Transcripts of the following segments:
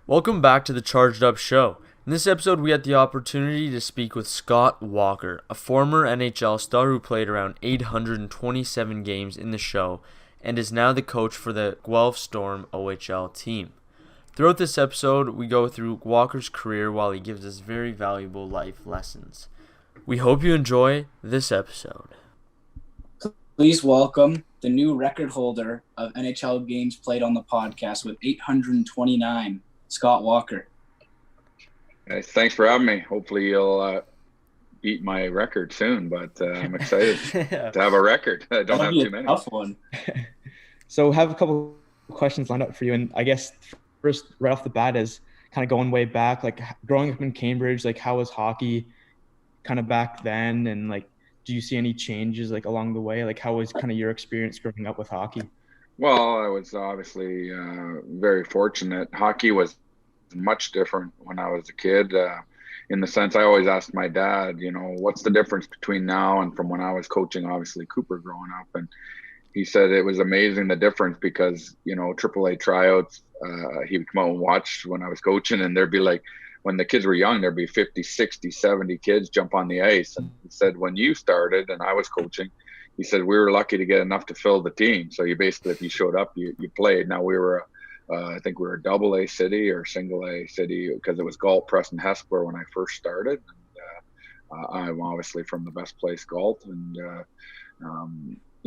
Welcome back to the Charged Up Show. In this episode, we had the opportunity to speak with Scott Walker, a former NHL star who played around 827 games in the show and is now the coach for the Guelph Storm OHL team. Throughout this episode, we go through Walker's career while he gives us very valuable life lessons. We hope you enjoy this episode. Please welcome the new record holder of NHL games played on the podcast with 829, Scott Walker. Hey, thanks for having me. Hopefully you'll beat my record soon, but I'm excited to have a record. I don't have too many. Tough one. So I have a couple questions lined up for you, and I guess first, right off the bat, is kind of going way back, like growing up in Cambridge, like how was hockey kind of back then, and like do you see any changes like along the way? Like how was kind of your experience growing up with hockey? Well, I was obviously very fortunate. Hockey was much different when I was a kid. In the sense, I always asked my dad, what's the difference between now and from when I was coaching, obviously Cooper growing up. And he said it was amazing, the difference, because, AAA tryouts, he would come out and watch when I was coaching, and there'd be like, when the kids were young, there'd be 50, 60, 70 kids jump on the ice. And he said, when you started and I was coaching, he said, we were lucky to get enough to fill the team. So you basically, if you showed up, you played. Now we were I think we were a double A city or single A city, because it was Galt, Preston, Hespeler when I first started. And, I'm obviously from the best place, Galt. And,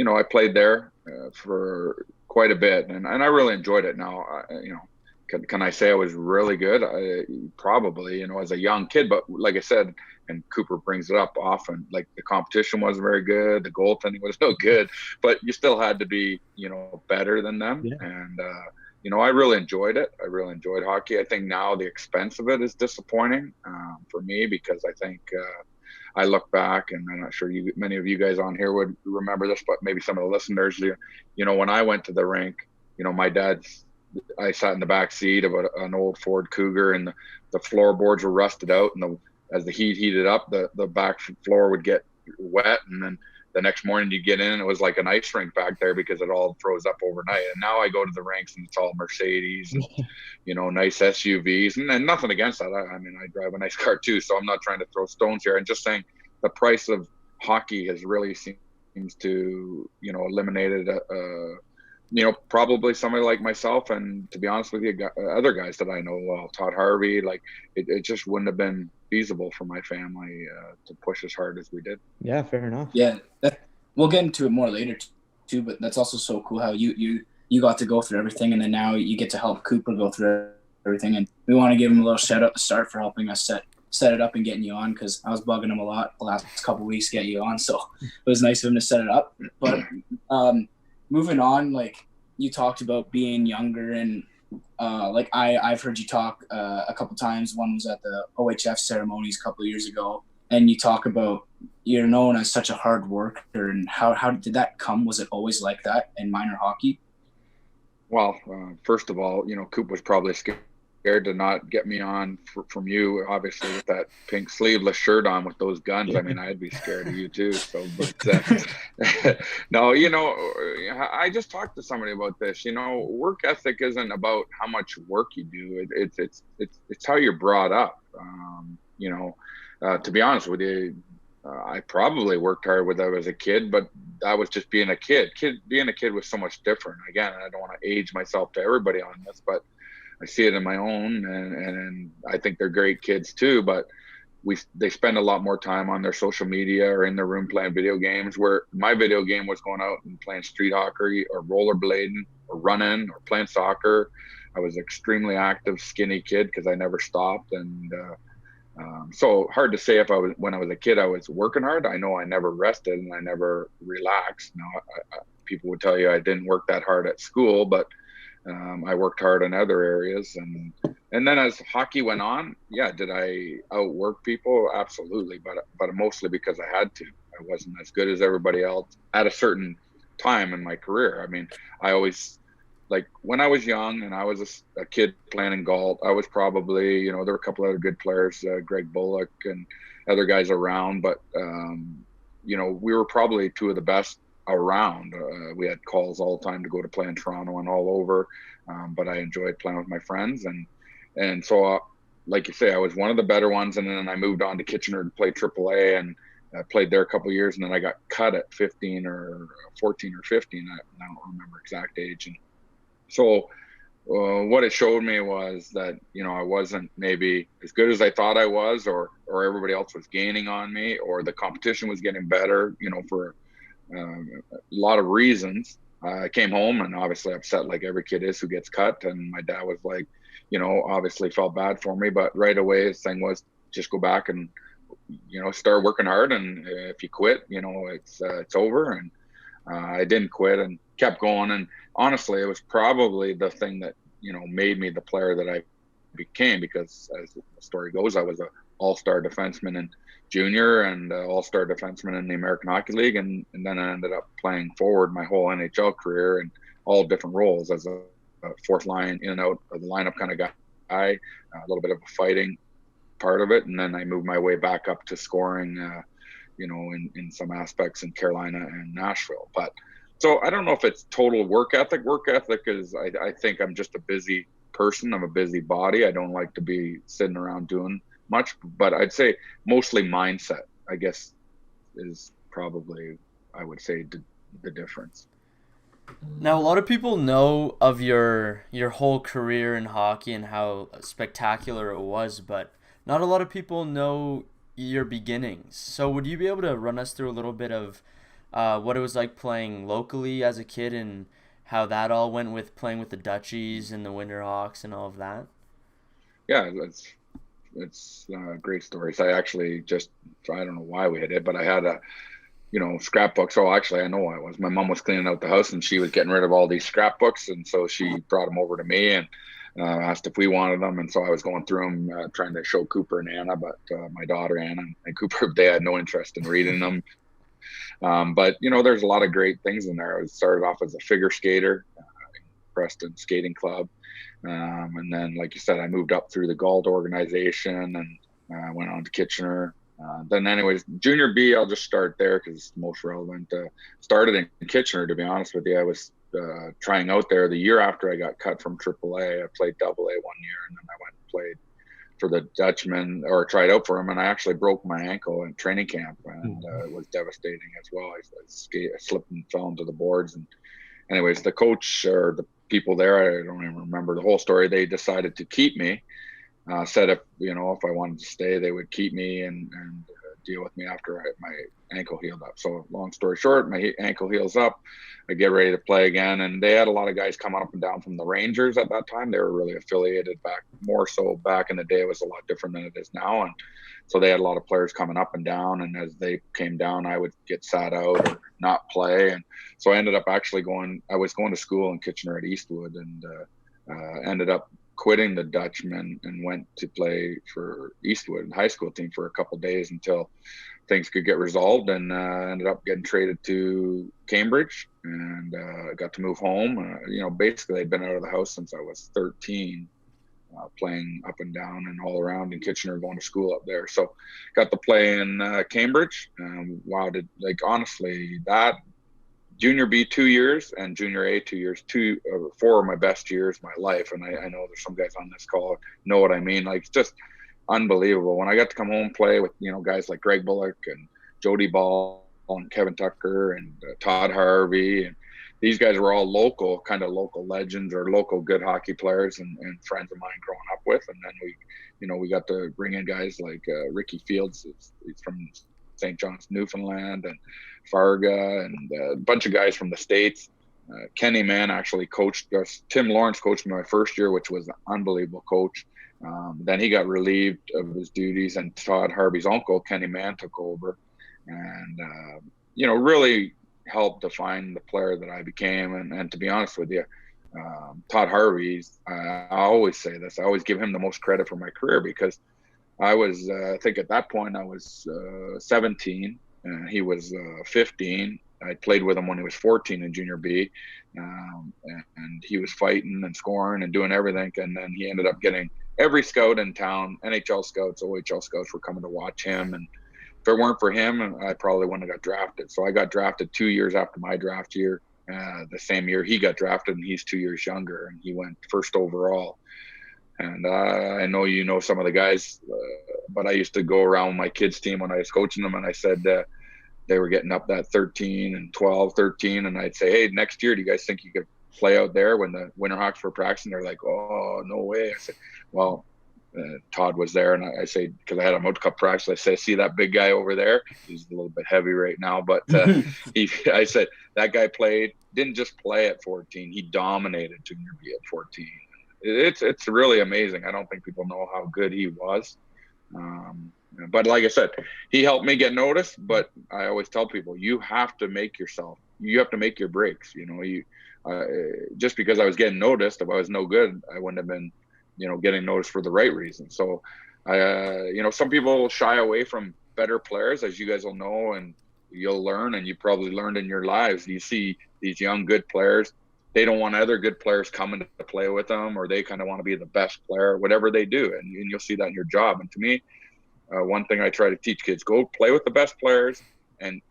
I played there for quite a bit, and I really enjoyed it. Now, can I say I was really good? Probably, as a young kid, but like I said, and Cooper brings it up often, like the competition wasn't very good. The goaltending was no good, but you still had to be, better than them. Yeah. And, I really enjoyed it. I really enjoyed hockey. I think now the expense of it is disappointing for me, because I think I look back, and I'm not sure many of you guys on here would remember this, but maybe some of the listeners, when I went to the rink, I sat in the back seat of an old Ford Cougar, and the floorboards were rusted out, and as the heat heated up, the back floor would get wet, and then the next morning you get in and it was like an ice rink back there because it all froze up overnight. And now I go to the rinks and it's all Mercedes and, nice SUVs, and nothing against that. I mean, I drive a nice car too, so I'm not trying to throw stones here. I'm just saying the price of hockey has really seems to, eliminated, probably somebody like myself. And to be honest with you, other guys that I know well, Todd Harvey, like it just wouldn't have been feasible for my family to push as hard as we did. Yeah, fair enough. Yeah, we'll get into it more later too, but that's also so cool how you got to go through everything, and then now you get to help Cooper go through everything. And we want to give him a little shout out to start for helping us set it up and getting you on, because I was bugging him a lot the last couple of weeks to get you on, so it was nice of him to set it up. But moving on, like you talked about being younger, and like I've heard you talk a couple times. One was at the OHF ceremonies a couple of years ago, and you talk about you're known as such a hard worker. And how did that come? Was it always like that in minor hockey? Well, first of all, Coop was probably scared to not get me on from you, obviously, with that pink sleeveless shirt on with those guns. I mean, I'd be scared of you too. So, but no, I just talked to somebody about this. Work ethic isn't about how much work you do. It's how you're brought up. To be honest with you, I probably worked hard when I was a kid, but I was just being a kid. Being a kid was so much different. Again, I don't want to age myself to everybody on this, but I see it in my own, and I think they're great kids too, but they spend a lot more time on their social media or in their room playing video games, where my video game was going out and playing street hockey or rollerblading or running or playing soccer. I was extremely active, skinny kid because I never stopped. And so hard to say when I was a kid, I was working hard. I know I never rested and I never relaxed. Now, people would tell you I didn't work that hard at school, but I worked hard in other areas. And then as hockey went on, yeah, did I outwork people? Absolutely. But mostly because I had to. I wasn't as good as everybody else at a certain time in my career. I mean, I always, like when I was young and I was a kid playing in Galt, I was probably, there were a couple other good players, Greg Bullock and other guys around, but, we were probably two of the best around. We had calls all the time to go to play in Toronto and all over, but I enjoyed playing with my friends. and so like you say, I was one of the better ones, and then I moved on to Kitchener to play AAA, and I played there a couple of years, and then I got cut at 15 or 14 or 15. I don't remember exact age. And so what it showed me was that, I wasn't maybe as good as I thought I was, or everybody else was gaining on me, or the competition was getting better, for a lot of reasons. I came home and obviously upset like every kid is who gets cut. And my dad was like, obviously felt bad for me, but right away his thing was just go back and, start working hard. And if you quit, it's over. And I didn't quit and kept going. And honestly, it was probably the thing that, made me the player that I became, because as the story goes, I was a all-star defenseman in junior and all-star defenseman in the American Hockey League. And then I ended up playing forward my whole NHL career in all different roles as a fourth line, in and out of the lineup kind of guy, a little bit of a fighting part of it. And then I moved my way back up to scoring, in some aspects in Carolina and Nashville. But so I don't know if it's total work ethic. Work ethic is, I think I'm just a busy person. I'm a busy body. I don't like to be sitting around doing much, but I'd say mostly mindset, I guess, is probably, I would say, the difference. Now, a lot of people know of your whole career in hockey and how spectacular it was, but not a lot of people know your beginnings. So would you be able to run us through a little bit of what it was like playing locally as a kid and how that all went with playing with the Dutchies and the Winterhawks and all of that? Yeah, it's great stories. I actually I don't know why we had it, but I had a, scrapbooks. Oh, actually, I know why it was. My mom was cleaning out the house and she was getting rid of all these scrapbooks. And so she brought them over to me and asked if we wanted them. And so I was going through them, trying to show Cooper and Anna, but my daughter Anna and Cooper, they had no interest in reading them. But there's a lot of great things in there. I started off as a figure skater in Preston Skating Club, and then, like you said, I moved up through the Galt organization and went on to Kitchener. Then, anyways, Junior B, I'll just start there because it's the most relevant. Started in Kitchener, to be honest with you. I was trying out there the year after I got cut from AAA. I played AA 1 year, and then I went and played for the Dutchman, or tried out for him, and I actually broke my ankle in training camp, and it was devastating as well. I slipped and fell into the boards, and anyways, the coach or the people there, I don't even remember the whole story. They decided to keep me. Said if I wanted to stay, they would keep me and deal with me after my ankle healed up. So long story short, my ankle heals up. I get ready to play again, and they had a lot of guys coming up and down from the Rangers at that time. They were really affiliated more so back in the day. It was a lot different than it is now, and so they had a lot of players coming up and down. And as they came down, I would get sat out or not play, and so I ended up actually I was going to school in Kitchener at Eastwood, and ended up quitting the Dutchman and went to play for Eastwood high school team for a couple of days until things could get resolved, and ended up getting traded to Cambridge, and got to move home. Basically I'd been out of the house since I was 13, playing up and down and all around in Kitchener, going to school up there. So got to play in Cambridge. Wow, honestly, that Junior B 2 years and Junior A 2 years, 4 of my best years of my life. And I know there's some guys on this call know what I mean. Like, it's just unbelievable. When I got to come home and play with, guys like Greg Bullock and Jody Ball and Kevin Tucker and Todd Harvey, and these guys were all local legends or local good hockey players and friends of mine growing up with. And then we got to bring in guys like Ricky Fields. He's from St. John's, Newfoundland, and Farga, and a bunch of guys from the States. Kenny Mann actually coached us. Tim Lawrence coached me my first year, which was an unbelievable coach. Then he got relieved of his duties, and Todd Harvey's uncle, Kenny Mann, took over, and really helped define the player that I became. And to be honest with you, Todd Harvey's, I always say this, I always give him the most credit for my career, because I was, I think at that point I was 17 and he was 15. I played with him when he was 14 in Junior B, and he was fighting and scoring and doing everything. And then he ended up getting every scout in town, NHL scouts, OHL scouts were coming to watch him. And if it weren't for him, I probably wouldn't have got drafted. So I got drafted 2 years after my draft year. The same year he got drafted, and he's 2 years younger, and he went first overall. And I know you know some of the guys, but I used to go around my kids' team when I was coaching them, and I said they were getting up that 13 and 12, 13, and I'd say, hey, next year, do you guys think you could play out there when the Winterhawks were practicing? They're like, oh, no way. I said, well, Todd was there, and I say, because I had a Moat Cup practice, I say, see that big guy over there? He's a little bit heavy right now, but I said, that guy didn't just play at 14, he dominated junior B at 14. It's really amazing. I don't think people know how good he was. But like I said, he helped me get noticed, but I always tell people, you have to make your breaks. Just because I was getting noticed, if I was no good, I wouldn't have been, getting noticed for the right reason. So some people shy away from better players, as you guys will know, and you'll learn, and you probably learned in your lives. You see these young, good players, they don't want other good players coming to play with them, or they kind of want to be the best player, whatever they do. And you'll see that in your job. And to me, one thing I try to teach kids, go play with the best players and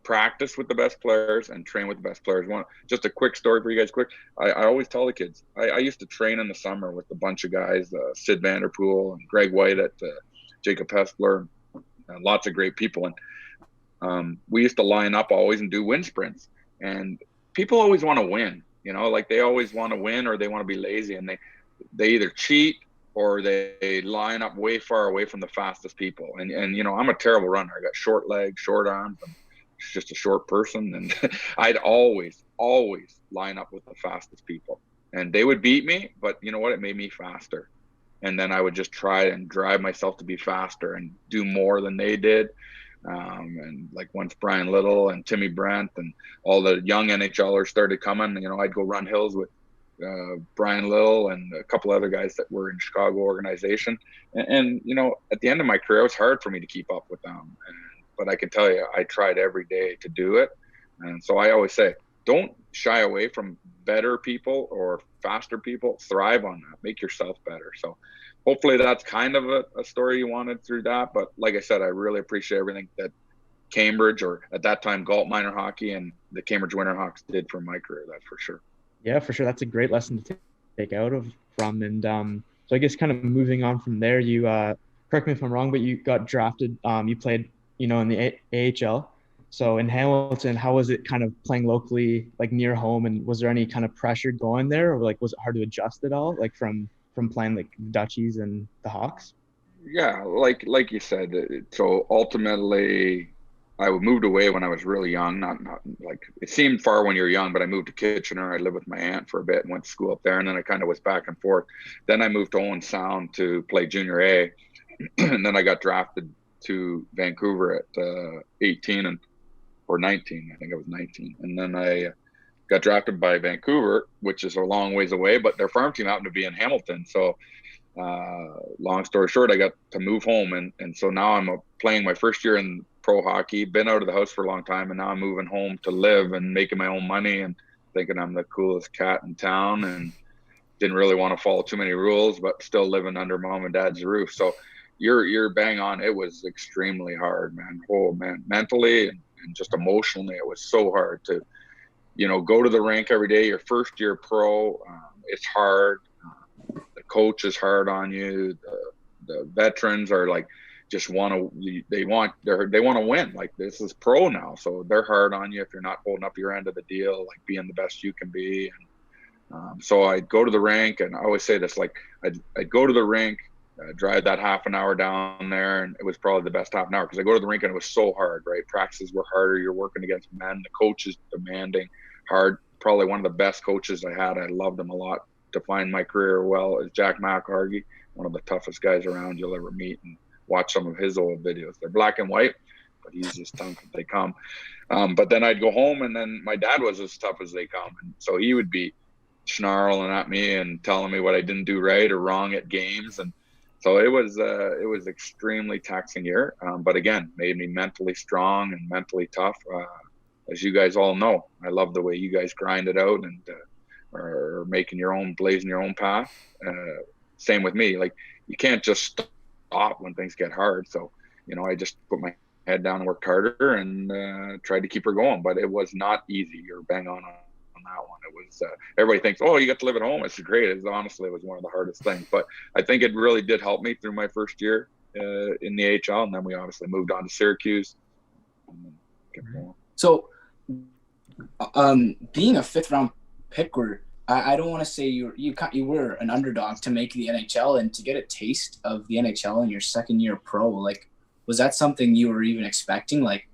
practice with the best players and train with the best players. Just a quick story for you guys, I always tell the kids, I used to train in the summer with a bunch of guys, Sid Vanderpool and Greg White at Jacob Hessler, and lots of great people. And we used to line up always and do wind sprints. And people always want to win, like they always want to win, or they want to be lazy, and they either cheat or they line up way far away from the fastest people. And I'm a terrible runner. I got short legs, short arms. I'm just a short person. And I'd always line up with the fastest people. And they would beat me, but you know what? It made me faster. And then I would just try and drive myself to be faster and do more than they did. And like once Brian Little and Timmy Brent and all the young NHLers started coming, I'd go run hills with Brian Little and a couple other guys that were in Chicago organization. And at the end of my career, it was hard for me to keep up with them. But I can tell you, I tried every day to do it. And so I always say, don't shy away from better people or faster people. Thrive on that. Make yourself better. So hopefully that's kind of a story you wanted through that. But like I said, I really appreciate everything that Cambridge, or at that time, Guelph Minor Hockey, and the Cambridge Winterhawks did for my career. That's for sure. Yeah, for sure. That's a great lesson to take out from. And so I guess kind of moving on from there, you correct me if I'm wrong, but you got drafted. You played, in the AHL. So in Hamilton, how was it kind of playing locally, like near home? And was there any kind of pressure going there, or like was it hard to adjust at all, like from playing like Dutchies and the Hawks? Yeah, like you said. So ultimately, I moved away when I was really young. Not like it seemed far when you're young, but I moved to Kitchener. I lived with my aunt for a bit and went to school up there, and then I kind of was back and forth. Then I moved to Owen Sound to play junior A, and then I got drafted to Vancouver at 18 or 19. I think I was 19, and then I got drafted by Vancouver, which is a long ways away, but their farm team happened to be in Hamilton. So long story short, I got to move home, and so now I'm playing my first year in pro hockey, been out of the house for a long time, and now I'm moving home to live and making my own money and thinking I'm the coolest cat in town, and didn't really want to follow too many rules, but still living under mom and dad's roof. So you're bang on. It was extremely hard, man. Oh man, mentally and just emotionally, it was so hard to go to the rink every day. Your first year pro, it's hard. The coach is hard on you. The veterans are like just they want to win. Like, this is pro now, so they're hard on you if you're not holding up your end of the deal, like being the best you can be. And so I'd go to the rink, and I always say this, like I'd go to the rink, drive that half an hour down there, and it was probably the best half an hour because I go to the rink and it was so hard, right? Practices were harder. You're working against men. The coach is demanding, hard. Probably one of the best coaches I had. I loved him a lot. Defined my career well is Jack McHargy, one of the toughest guys around you'll ever meet, and watch some of his old videos. They're black and white, but he's as tough as they come. But then I'd go home, and then my dad was as tough as they come, and so he would be snarling at me and telling me what I didn't do right or wrong at games. And so it was extremely taxing year, but again, made me mentally strong and mentally tough. As you guys all know, I love the way you guys grind it out and are blazing your own path. Same with me. Like, you can't just stop when things get hard. So, I just put my head down and worked harder and tried to keep her going. But it was not easy. You're bang on that one. It was everybody thinks, oh, you got to live at home. It's great. Honestly, it was one of the hardest things, but I think it really did help me through my first year in the AHL, and then we obviously moved on to Syracuse. So, being a 5th round pick, I don't want to say you were an underdog to make the NHL and to get a taste of the NHL in your second year pro. Like, was that something you were even expecting? Like,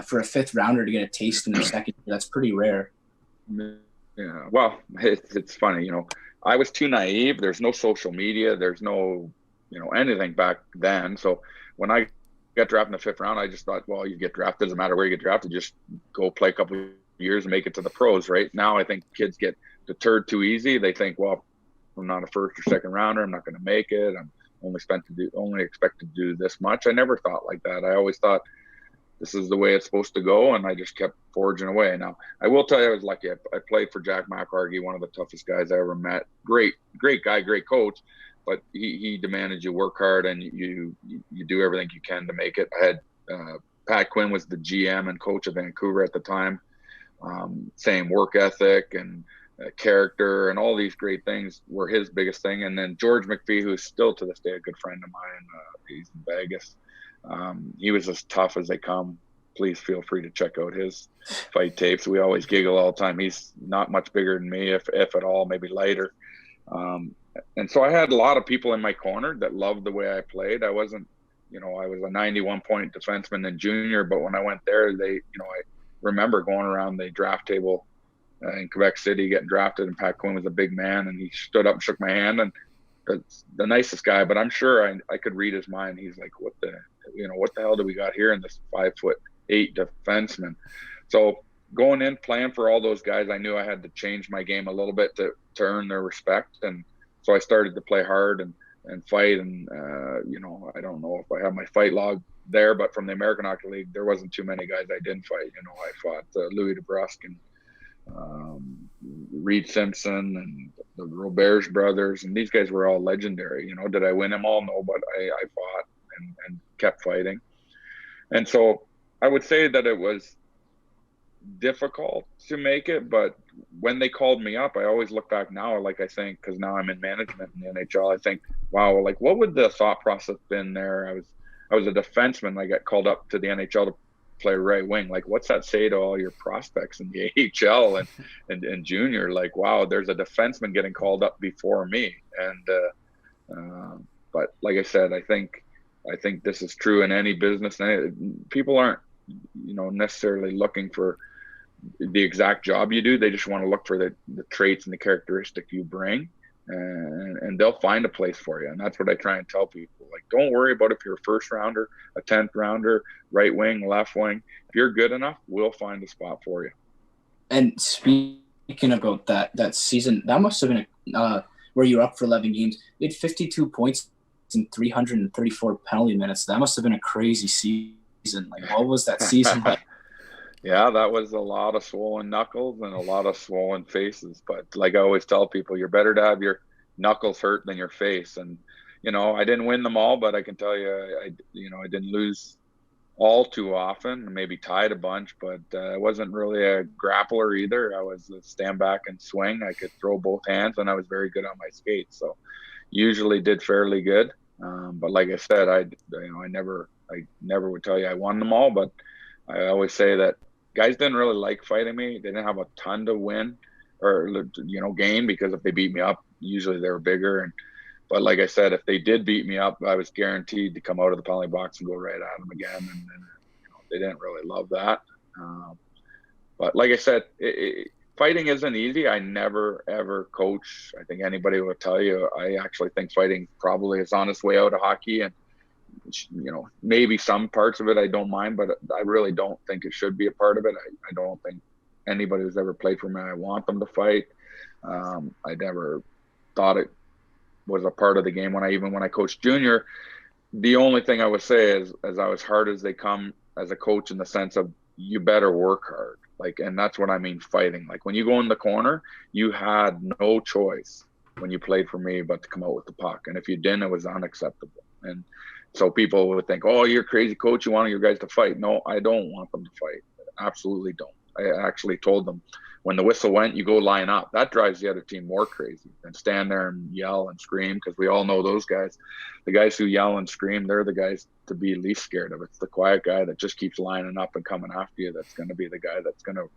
for a 5th rounder to get a taste in their second year, that's pretty rare. Yeah, well, it's funny, I was too naive. There's no social media. There's no, anything back then. So when I got drafted in the 5th round, I just thought, well, you get drafted, doesn't matter where you get drafted, just go play a couple of years and make it to the pros. Right now, I think kids get deterred too easy. They think, well, I'm not a 1st or 2nd rounder. I'm not going to make it. I'm only expected to do this much. I never thought like that. I always thought this is the way it's supposed to go, and I just kept forging away. Now, I will tell you, I was lucky. I played for Jack McArgy, one of the toughest guys I ever met. Great guy, great coach, but he demanded you work hard and you do everything you can to make it. I had Pat Quinn was the GM and coach of Vancouver at the time. Same work ethic and character and all these great things were his biggest thing. And then George McPhee, who's still to this day a good friend of mine, he's in Vegas. He was as tough as they come. Please feel free to check out his fight tapes. We always giggle all the time. He's not much bigger than me, if at all, maybe lighter. And so I had a lot of people in my corner that loved the way I played. I wasn't, I was a 91-point defenseman in junior, but when I went there, I remember going around the draft table in Quebec City getting drafted, and Pat Quinn was a big man, and he stood up and shook my hand, and the nicest guy, but I'm sure I could read his mind. He's like, what the hell do we got here in this 5'8" defenseman? So going in, playing for all those guys, I knew I had to change my game a little bit to earn their respect. And so I started to play hard and fight. And, I don't know if I have my fight log there, but from the American Hockey League, there wasn't too many guys I didn't fight. I fought Louis DeBrusque and Reed Simpson and the Roberge brothers, and these guys were all legendary. Did I win them all? No, but I fought and kept fighting. And so I would say that it was difficult to make it, but when they called me up, I always look back now, like I think, because now I'm in management in the NHL, I think, wow, like what would the thought process been there? I was a defenseman. I got called up to the NHL to play right wing. Like, what's that say to all your prospects in the AHL and junior? Like, wow, there's a defenseman getting called up before me. And but like I said, I think this is true in any business. People aren't necessarily looking for the exact job you do. They just want to look for the traits and the characteristic you bring, and they'll find a place for you. And that's what I try and tell people. Like, don't worry about if you're a 1st rounder, a 10th rounder, right wing, left wing. If you're good enough, we'll find a spot for you. And speaking about that season, that must have been where you were up for 11 games. You had 52 points in 334 penalty minutes. That must have been a crazy season. Like, what was that season like? Yeah, that was a lot of swollen knuckles and a lot of swollen faces. But like I always tell people, you're better to have your knuckles hurt than your face. And, I didn't win them all, but I can tell you, I didn't lose all too often, maybe tied a bunch, but I wasn't really a grappler either. I was a stand back and swing. I could throw both hands, and I was very good on my skates. So usually did fairly good. But like I said, I never would tell you I won them all, but I always say that guys didn't really like fighting me. They didn't have a ton to win or, gain, because if they beat me up, usually they were bigger. But like I said, if they did beat me up, I was guaranteed to come out of the penalty box and go right at them again. And they didn't really love that. But like I said, fighting isn't easy. I never, ever coach. I think anybody will tell you, I actually think fighting probably is on its way out of hockey. And, maybe some parts of it I don't mind, but I really don't think it should be a part of it. I don't think anybody who's ever played for me, I want them to fight. I never thought it was a part of the game. When I coached junior, the only thing I would say is, as I was hard as they come as a coach, in the sense of you better work hard. Like, and that's what I mean fighting. Like, when you go in the corner, you had no choice when you played for me but to come out with the puck. And if you didn't, it was unacceptable. And so people would think, oh, you're a crazy coach, you want your guys to fight. No, I don't want them to fight. I absolutely don't. I actually told them when the whistle went, you go line up. That drives the other team more crazy than stand there and yell and scream, because we all know those guys. The guys who yell and scream, they're the guys to be least scared of. It's the quiet guy that just keeps lining up and coming after you that's going to be the guy that's going to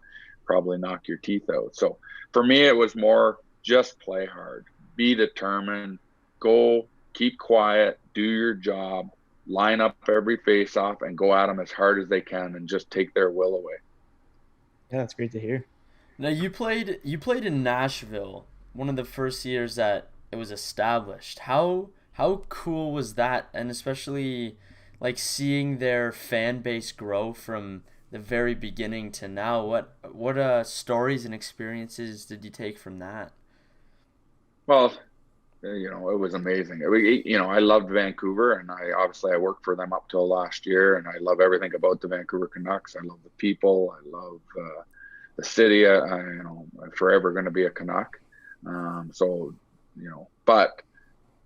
probably knock your teeth out. So for me, it was more just play hard, be determined, go, keep quiet, do your job, line up every face-off, and go at them as hard as they can and just take their will away. Yeah, that's great to hear. Now you played in Nashville, one of the first years that it was established. How cool was that, and especially like seeing their fan base grow from the very beginning to now? What stories and experiences did you take from that? Well, it was amazing. I loved Vancouver, and I worked for them up till last year, and I love everything about the Vancouver Canucks. I love the people. I love the city. I'm forever going to be a Canuck. But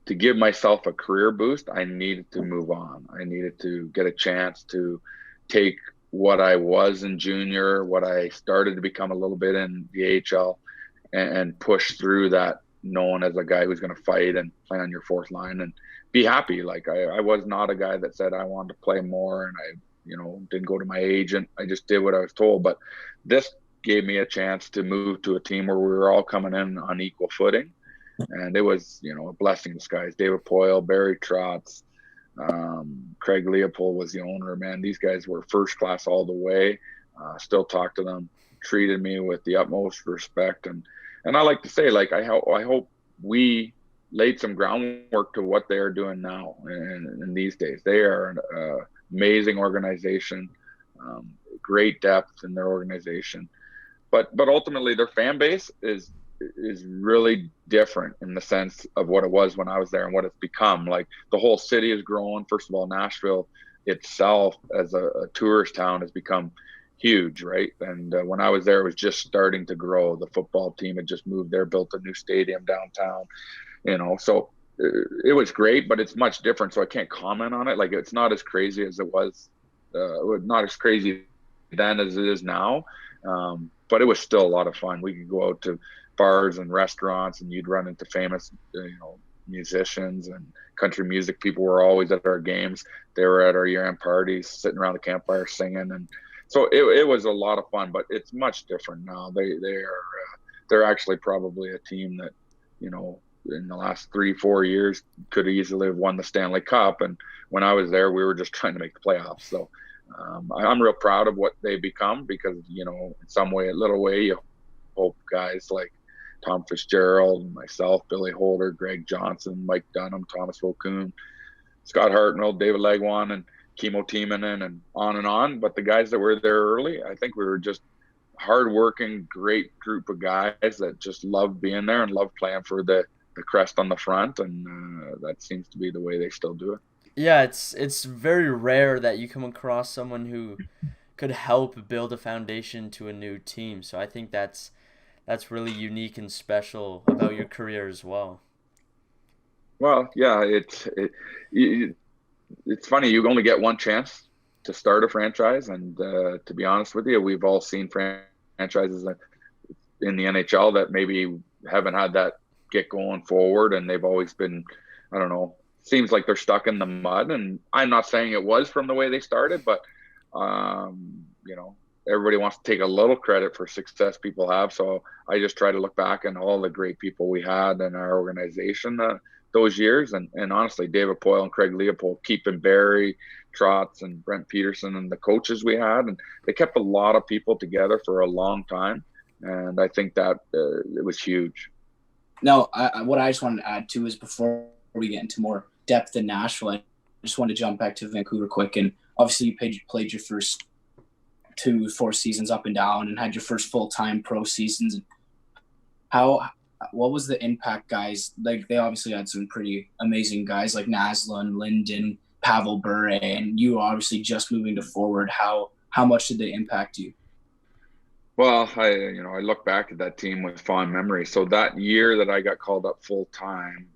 to give myself a career boost, I needed to move on. I needed to get a chance to take what I was in junior, what I started to become a little bit in the AHL, and push through that, known as a guy who's going to fight and play on your fourth line and be happy. Like I was not a guy that said I wanted to play more, and I didn't go to my agent. I just did what I was told. But this gave me a chance to move to a team where we were all coming in on equal footing, and it was a blessing in disguise. David Poyle, Barry Trotz, Craig Leopold was the owner. Man, these guys were first class all the way. Still talk to them, treated me with the utmost respect, and I like to say, like, I hope we laid some groundwork to what they are doing now in these days. They are an amazing organization, great depth in their organization, but ultimately their fan base is really different in the sense of what it was when I was there and what it's become. Like, the whole city is growing. First of all, Nashville itself as a tourist town has become huge, right? And when I was there, it was just starting to grow. The football team had just moved there, built a new stadium downtown, so it was great, but it's much different. So I can't comment on it. Like, it's not as crazy as it was, not as crazy then as it is now. But it was still a lot of fun. We could go out to bars and restaurants, and you'd run into famous, musicians and country music. People were always at our games. They were at our year-end parties, sitting around the campfire singing, and so it was a lot of fun. But it's much different now. They're actually probably a team that, in the last 3-4 years could easily have won the Stanley Cup. And when I was there, we were just trying to make the playoffs. So I'm real proud of what they've become, because, in some way, a little way, you hope guys like Tom Fitzgerald, myself, Billy Holder, Greg Johnson, Mike Dunham, Thomas Volkoon, Scott Hartnell, David Legwan, and Kimo Timonen, and on. But the guys that were there early, I think we were just hardworking, great group of guys that just loved being there and loved playing for the crest on the front, and that seems to be the way they still do it. Yeah, it's very rare that you come across someone who could help build a foundation to a new team. So I think that's really unique and special about your career as well. Well, yeah, it's funny. You only get one chance to start a franchise, and to be honest with you, we've all seen franchises in the NHL that maybe haven't had that get going forward, and they've always been, I don't know, seems like they're stuck in the mud. And I'm not saying it was from the way they started, but everybody wants to take a little credit for success people have. So I just try to look back on all the great people we had in our organization those years, and honestly, David Poyle and Craig Leopold, keeping Barry Trotz and Brent Peterson and the coaches we had, and they kept a lot of people together for a long time, and I think that it was huge. No, what I just wanted to add too is, before we get into more depth in Nashville, I just want to jump back to Vancouver quick. And obviously, you played your first 2-4 seasons up and down, and had your first full-time pro seasons. What was the impact, guys? Like, they obviously had some pretty amazing guys like Naslund, Linden, Pavel Bure, and you obviously just moving to forward. How much did they impact you? Well, I look back at that team with fond memory. So that year that I got called up full time,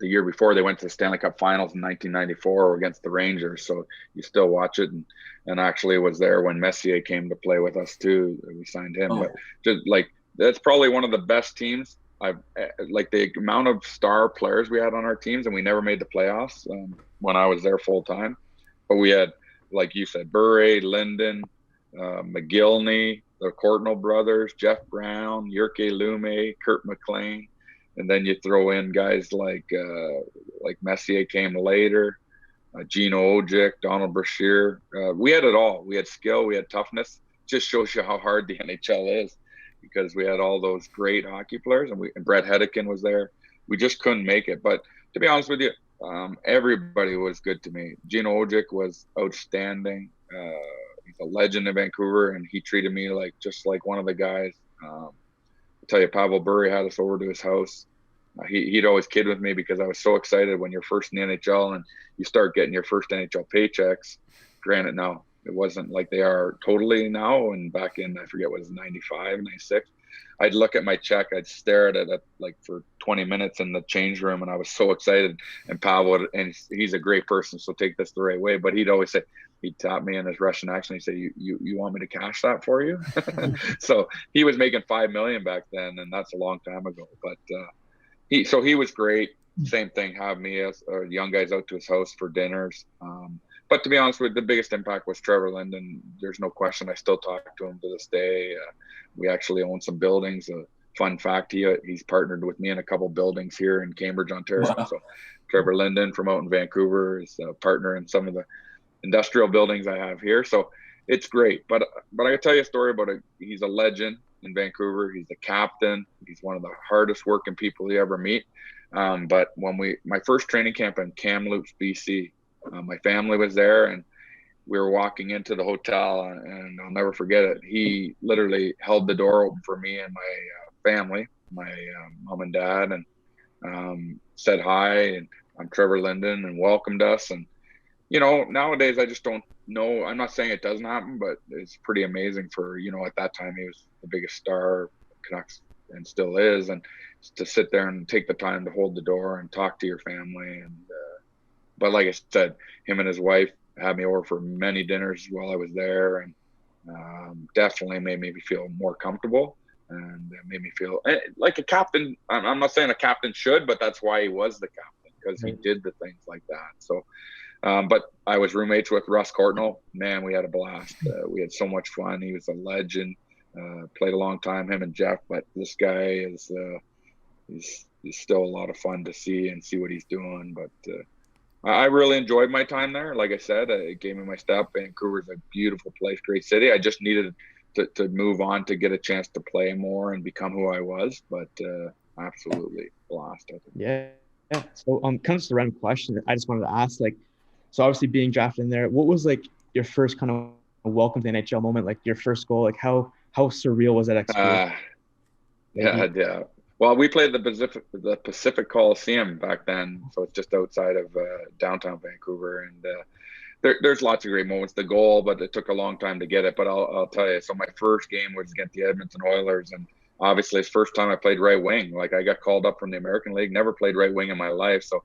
the the year before they went to the Stanley Cup Finals in 1994 against the Rangers. So you still watch it, and actually was there when Messier came to play with us too. We signed him, but just like that's probably one of the best teams. I've like the amount of star players we had on our teams, and we never made the playoffs when I was there full time. But we had, like you said, Bure, Linden, McGillney, the Courtnall brothers, Jeff Brown, Jyrke Lume, Kurt McLean, and then you throw in guys like Messier came later, Gino Ojic, Donald Brashear. We had it all. We had skill, we had toughness. Just shows you how hard the NHL is, because we had all those great hockey players, and Brett Hedican was there. We just couldn't make it. But to be honest with you, everybody was good to me. Gino Ojic was outstanding. He's a legend in Vancouver, and he treated me just like one of the guys. I'll tell you, Pavel Bure had us over to his house. He'd always kid with me because I was so excited when you're first in the NHL and you start getting your first NHL paychecks. Granted, now it wasn't like they are totally now. And back in, I forget what it was, 95, 96. I'd look at my check, I'd stare at it like for 20 minutes in the change room, and I was so excited. And Pavel, and he's a great person, so take this the right way, but he'd always say, he'd tap me in his Russian accent, he'd say, you want me to cash that for you? So he was making $5 million back then, and that's a long time ago. But he was great. Same thing, have me as young guys out to his house for dinners. But to be honest with you, the biggest impact was Trevor Linden. There's no question. I still talk to him to this day. We actually own some buildings. Fun fact, he's partnered with me in a couple buildings here in Cambridge, Ontario. Wow. So Trevor Linden from out in Vancouver is a partner in some of the industrial buildings I have here. So it's great. But I can tell you a story about it. He's a legend in Vancouver. He's the captain. He's one of the hardest working people you ever meet. But when my first training camp in Kamloops, BC, my family was there, and we were walking into the hotel, and I'll never forget it. He literally held the door open for me and my family, my mom and dad, and said hi, and I'm Trevor Linden, and welcomed us. And, nowadays I just don't know. I'm not saying it doesn't happen, but it's pretty amazing for, at that time he was the biggest star Canucks and still is. And to sit there and take the time to hold the door and talk to your family. And, but like I said, him and his wife had me over for many dinners while I was there, and definitely made me feel more comfortable, and made me feel like a captain. I'm not saying a captain should, but that's why he was the captain, because he did the things like that. So, but I was roommates with Russ Courtnall. Man, we had a blast. We had so much fun. He was a legend. Played a long time, him and Jeff, but this guy is he's still a lot of fun to see and see what he's doing. But I really enjoyed my time there. Like I said, it gave me my step. Vancouver's a beautiful place, great city. I just needed to move on to get a chance to play more and become who I was. But absolutely blast. Yeah. So kind of just a random question I just wanted to ask. So obviously being drafted in there, what was your first kind of welcome to the NHL moment? Like your first goal? Like how surreal was that experience? Yeah. Well, we played the Pacific Coliseum back then, so it's just outside of downtown Vancouver, and there's lots of great moments. The goal, but it took a long time to get it. But I'll tell you, so my first game was against the Edmonton Oilers, and obviously it's the first time I played right wing. Like I got called up from the American League, never played right wing in my life, so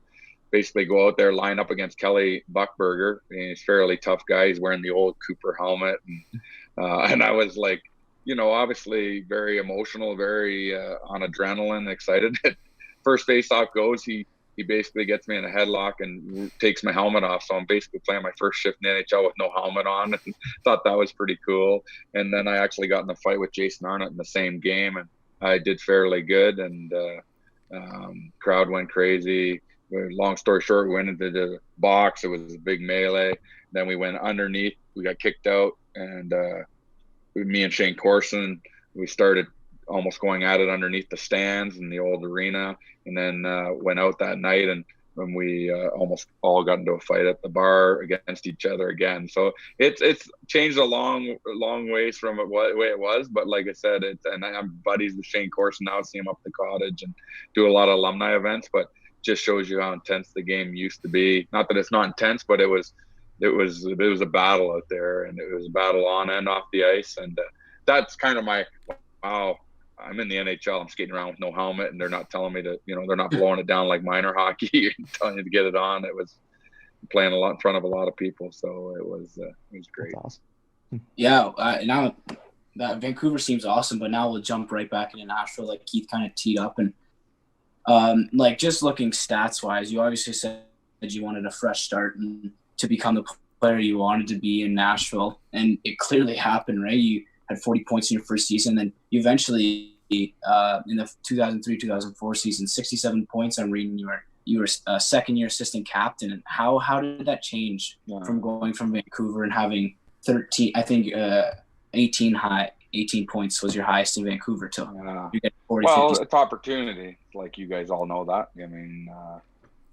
basically go out there, line up against Kelly Buchberger. He's a fairly tough guy. He's wearing the old Cooper helmet, and I was like, obviously very emotional, very on adrenaline, excited. First face-off goes, he basically gets me in a headlock and takes my helmet off. So I'm basically playing my first shift in the NHL with no helmet on, and thought that was pretty cool. And then I actually got in a fight with Jason Arnott in the same game, and I did fairly good, and crowd went crazy. Long story short, we went into the box. It was a big melee. Then we went underneath. We got kicked out, and me and Shane Corson, we started almost going at it underneath the stands in the old arena, and then went out that night, and when we almost all got into a fight at the bar against each other again. So it's changed a long ways from the way it was. But like I said, and I'm buddies with Shane Corson now, see him up the cottage and do a lot of alumni events, but just shows you how intense the game used to be. Not that it's not intense, but it was a battle out there, and it was a battle on and off the ice. And that's kind of my wow. I'm in the NHL. I'm skating around with no helmet, and they're not telling me to, they're not blowing it down like minor hockey and telling you to get it on. It was playing a lot in front of a lot of people, so it was great. That's awesome. Yeah, now that Vancouver seems awesome, but now we'll jump right back into Nashville, like Keith kind of teed up, and like just looking stats wise, you obviously said you wanted a fresh start and to become the player you wanted to be in Nashville, and it clearly happened, right? You had 40 points in your first season, then you eventually in the 2003-2004 season, 67 points. I'm reading you were a second-year assistant captain. And how did that change from going from Vancouver and having 13? I think 18 points was your highest in Vancouver till you get 40. Well, 50. it's opportunity, like you guys all know that. I mean,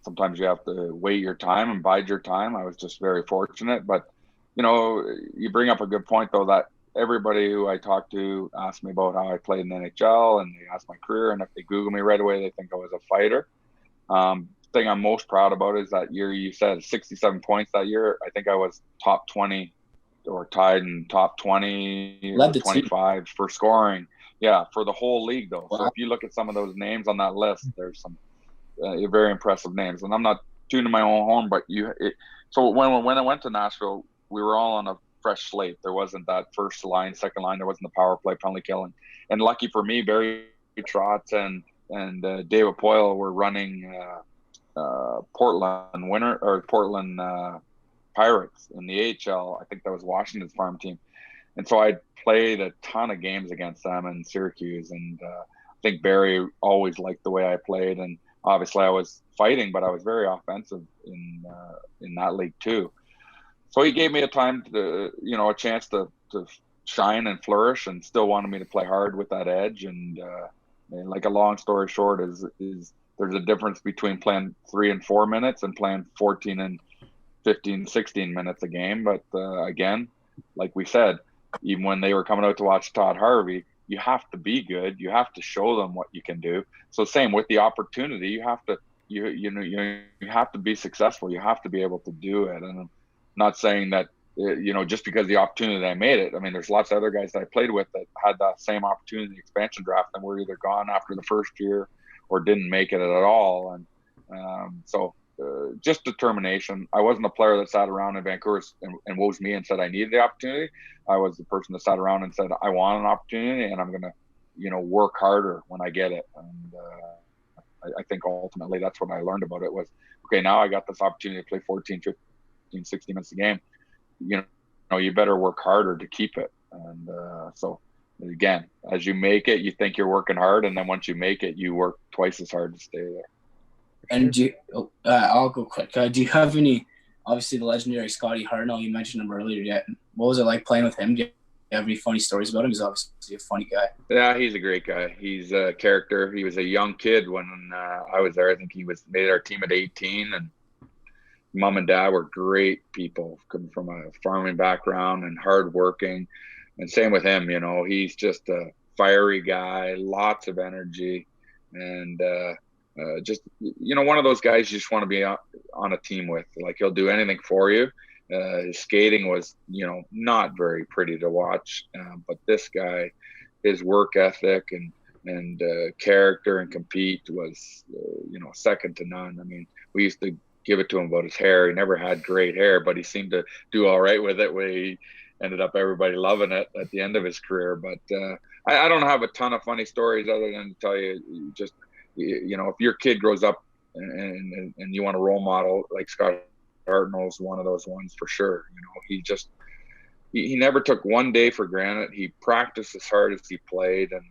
sometimes you have to wait your time and bide your time. I was just very fortunate, but you bring up a good point though, that everybody who I talked to asked me about how I played in the NHL, and they asked my career, and if they Google me right away, they think I was a fighter. Thing I'm most proud about is that year you said 67 points that year. I think I was top 20 or tied in top 20 or 25 for scoring. Yeah, for the whole league though. Wow. So if you look at some of those names on that list, there's some very impressive names. And I'm not tuning my own horn, but so when I went to Nashville, we were all on a fresh slate. There wasn't that first line, second line. There wasn't the power play, penalty killing. And lucky for me, Barry Trotz and David Poyle were running Portland Pirates in the AHL. I think that was Washington's farm team. And so I played a ton of games against them in Syracuse. And I think Barry always liked the way I played. And obviously I was fighting, but I was very offensive in that league too. So he gave me a chance to shine and flourish, and still wanted me to play hard with that edge. And like a long story short is there's a difference between playing 3 and 4 minutes and playing 14 and 15, 16 minutes a game. But again, like we said, even when they were coming out to watch Todd Harvey, you have to be good. You have to show them what you can do. So same with the opportunity, you have to you have to be successful. You have to be able to do it. And I'm not saying that just because the opportunity I made it. I mean, there's lots of other guys that I played with that had that same opportunity in the expansion draft and were either gone after the first year or didn't make it at all. And so just determination. I wasn't a player that sat around in Vancouver and woes me and said I needed the opportunity. I was the person that sat around and said I want an opportunity, and I'm going to work harder when I get it. And I think ultimately that's what I learned about it was, okay, now I got this opportunity to play 14, 15, 16 minutes a game. You better work harder to keep it. And so again, as you make it, you think you're working hard, and then once you make it, you work twice as hard to stay there. And I'll go quick. Do you have any? Obviously, the legendary Scotty Hartnell, you mentioned him earlier. Yet, what was it like playing with him? Do you have any funny stories about him? He's obviously a funny guy. Yeah, he's a great guy. He's a character. He was a young kid when I was there. I think he made our team at 18, and mom and dad were great people, coming from a farming background and hardworking. And same with him. He's just a fiery guy, lots of energy, and just one of those guys you just want to be on a team with. Like, he'll do anything for you. His skating was not very pretty to watch, but this guy, his work ethic and character and compete was second to none. I mean, we used to give it to him about his hair. He never had great hair, but he seemed to do all right with it, where he ended up everybody loving it at the end of his career. But I don't have a ton of funny stories other than to tell you, just if your kid grows up and you want a role model, like Scott Hartnell's one of those ones for sure. He never took one day for granted. He practiced as hard as he played, and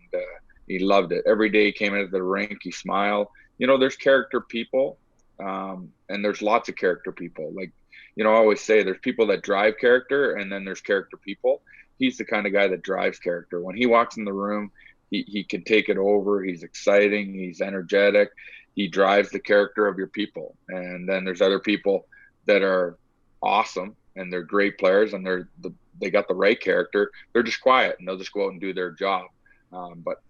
he loved it. Every day he came into the rink, he smiled. There's character people, and there's lots of character people. Like, I always say there's people that drive character, and then there's character people. He's the kind of guy that drives character. When he walks in the room, he can take it over. He's exciting. He's energetic. He drives the character of your people. And then there's other people that are awesome, and they're great players, and they got the right character. They're just quiet, and they'll just go out and do their job. But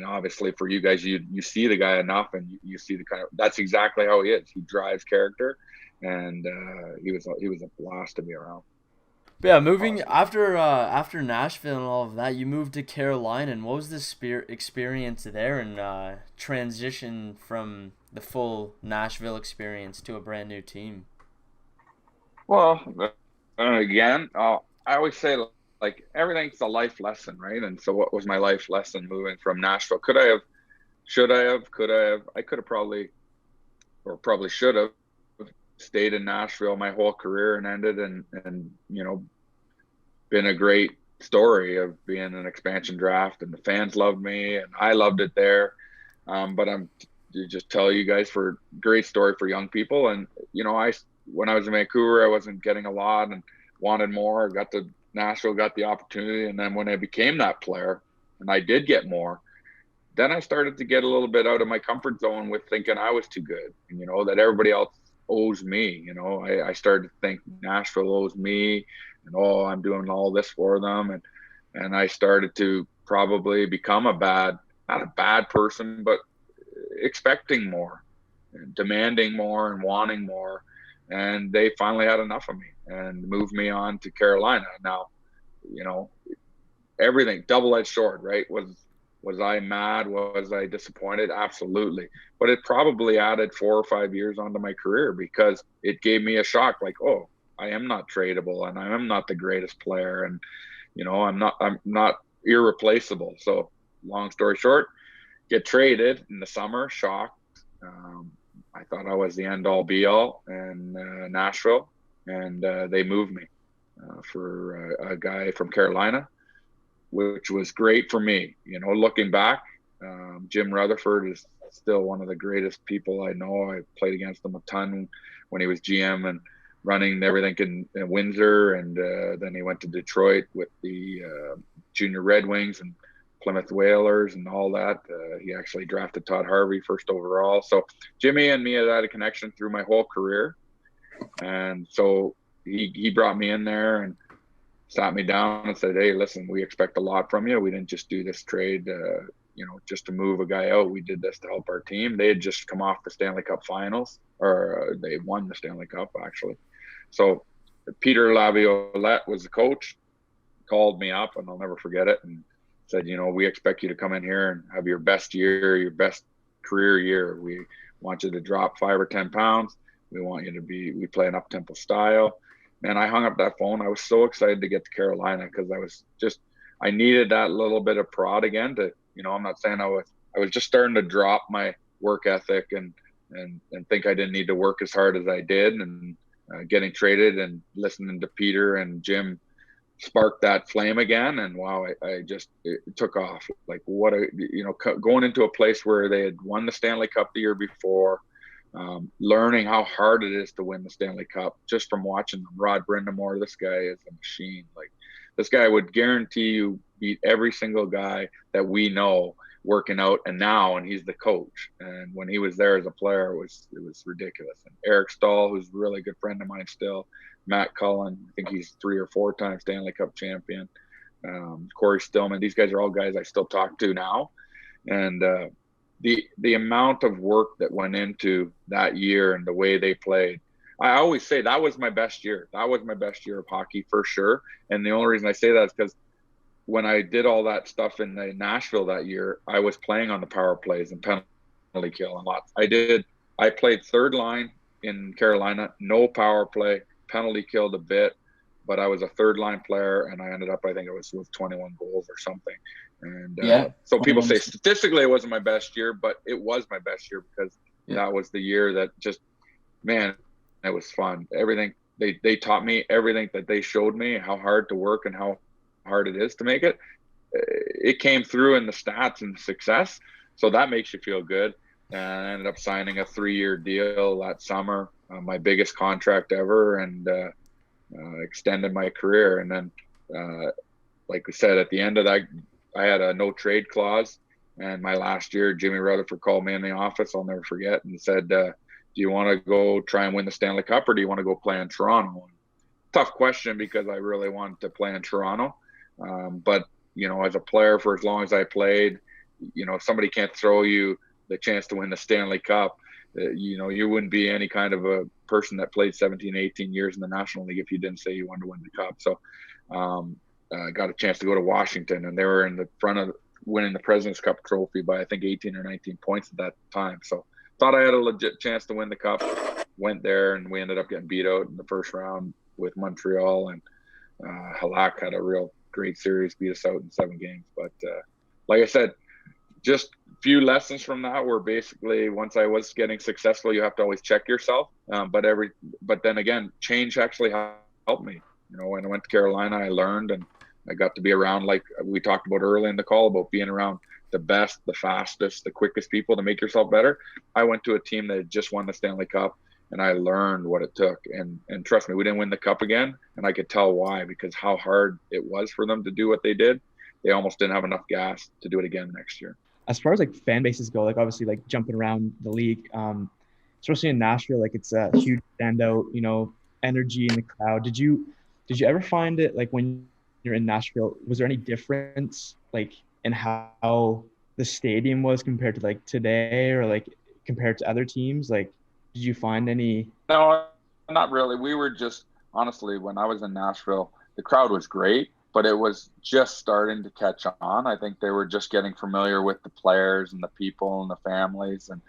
obviously for you guys, you see the guy enough, and you see that's exactly how he is. He drives character, and he was a blast to be around. But yeah, moving after Nashville and all of that, you moved to Carolina. And what was the experience there, and transition from the full Nashville experience to a brand new team? Well, again, I always say like everything's a life lesson, right? And so, what was my life lesson moving from Nashville? Could I have? Should I have? Could I have? I could have probably, or probably should have, stayed in Nashville my whole career and ended and been a great story of being an expansion draft, and the fans loved me and I loved it there. But I'm to just tell you guys, for great story for young people. And I when I was in Vancouver, I wasn't getting a lot and wanted more. I got to Nashville, got the opportunity, and then when I became that player and I did get more, then I started to get a little bit out of my comfort zone with thinking I was too good, and that everybody else owes me. I started to think Nashville owes me, and I'm doing all this for them, and I started to probably become not a bad person, but expecting more, and demanding more, and wanting more. And they finally had enough of me and moved me on to Carolina. Now, everything double-edged sword, right? Was I mad? Was I disappointed? Absolutely. But it probably added 4 or 5 years onto my career, because it gave me a shock, like, oh, I am not tradable, and I am not the greatest player, and I'm not irreplaceable. So long story short, get traded in the summer, shocked. I thought I was the end all be all in Nashville, and they moved me for a guy from Carolina, which was great for me. Looking back, Jim Rutherford is still one of the greatest people I know. I played against him a ton when he was GM and running everything in Windsor, and then he went to Detroit with the Junior Red Wings and Plymouth Whalers and all that. He actually drafted Todd Harvey first overall. So Jimmy and me had a connection through my whole career, and so he brought me in there and sat me down and said, "Hey, listen, we expect a lot from you. We didn't just do this trade, just to move a guy out. We did this to help our team." They had just come off the Stanley Cup Finals, or they won the Stanley Cup, actually. So Peter Laviolette was the coach, called me up, and I'll never forget it, and said, "We expect you to come in here and have your best year, your best career year. We want you to drop 5 or 10 pounds. We want you to we play an up-tempo style." And I hung up that phone. I was so excited to get to Carolina, because I needed that little bit of prod again to, I'm not saying I was just starting to drop my work ethic and think I didn't need to work as hard as I did. And getting traded and listening to Peter and Jim sparked that flame again. And wow, it took off. Like, going into a place where they had won the Stanley Cup the year before, learning how hard it is to win the Stanley Cup just from watching them. Rod Brindamore, this guy is a machine. Like, this guy would guarantee you beat every single guy that we know working out, and he's the coach. And when he was there as a player, it was ridiculous. And Eric Stahl, who's a really good friend of mine still, Matt Cullen, I think he's 3 or 4 times Stanley Cup champion, Corey Stillman, these guys are all guys I still talk to now. And the amount of work that went into that year and the way they played, I always say that was my best year. That was my best year of hockey for sure. And the only reason I say that is because when I did all that stuff in Nashville that year, I was playing on the power plays and penalty kill and lots. I played third line in Carolina, no power play, penalty killed a bit, but I was a third line player, and I ended up, I think it was with 21 goals or something. And so people say statistically it wasn't my best year, but it was my best year, because that was the year that just, man, it was fun. Everything they taught me, everything that they showed me, how hard to work and how hard it is to make it. It came through in the stats and success. So that makes you feel good. And I ended up signing a 3-year deal that summer, my biggest contract ever, and extended my career. And then, like we said, at the end of that, I had a no trade clause. And my last year, Jimmy Rutherford called me in the office, I'll never forget, and said, do you want to go try and win the Stanley Cup, or do you want to go play in Toronto? And tough question, because I really wanted to play in Toronto. But, as a player, for as long as I played, if somebody can't throw you the chance to win the Stanley Cup, You wouldn't be any kind of a person that played 17, 18 years in the National League if you didn't say you wanted to win the Cup. So I got a chance to go to Washington, and they were in the front of winning the President's Cup trophy by, I think, 18 or 19 points at that time. So thought I had a legit chance to win the Cup. Went there, and we ended up getting beat out in the first round with Montreal, and Halak had a real great series, beat us out in 7 games. But like I said, just few lessons from that were basically, once I was getting successful, you have to always check yourself. But then again, change actually helped me. When I went to Carolina, I learned, and I got to be around, like we talked about early in the call, about being around the best, the fastest, the quickest people to make yourself better. I went to a team that had just won the Stanley Cup, and I learned what it took. And trust me, we didn't win the Cup again, and I could tell why, because how hard it was for them to do what they did. They almost didn't have enough gas to do it again next year. As far as like fan bases go, like obviously like jumping around the league, especially in Nashville, like it's a huge standout, energy in the crowd. Did you ever find it, like when you're in Nashville, was there any difference like in how the stadium was compared to like today, or like compared to other teams? Like, did you find any? No, not really. We were just, honestly, when I was in Nashville, the crowd was great, but it was just starting to catch on. I think they were just getting familiar with the players and the people and the families, and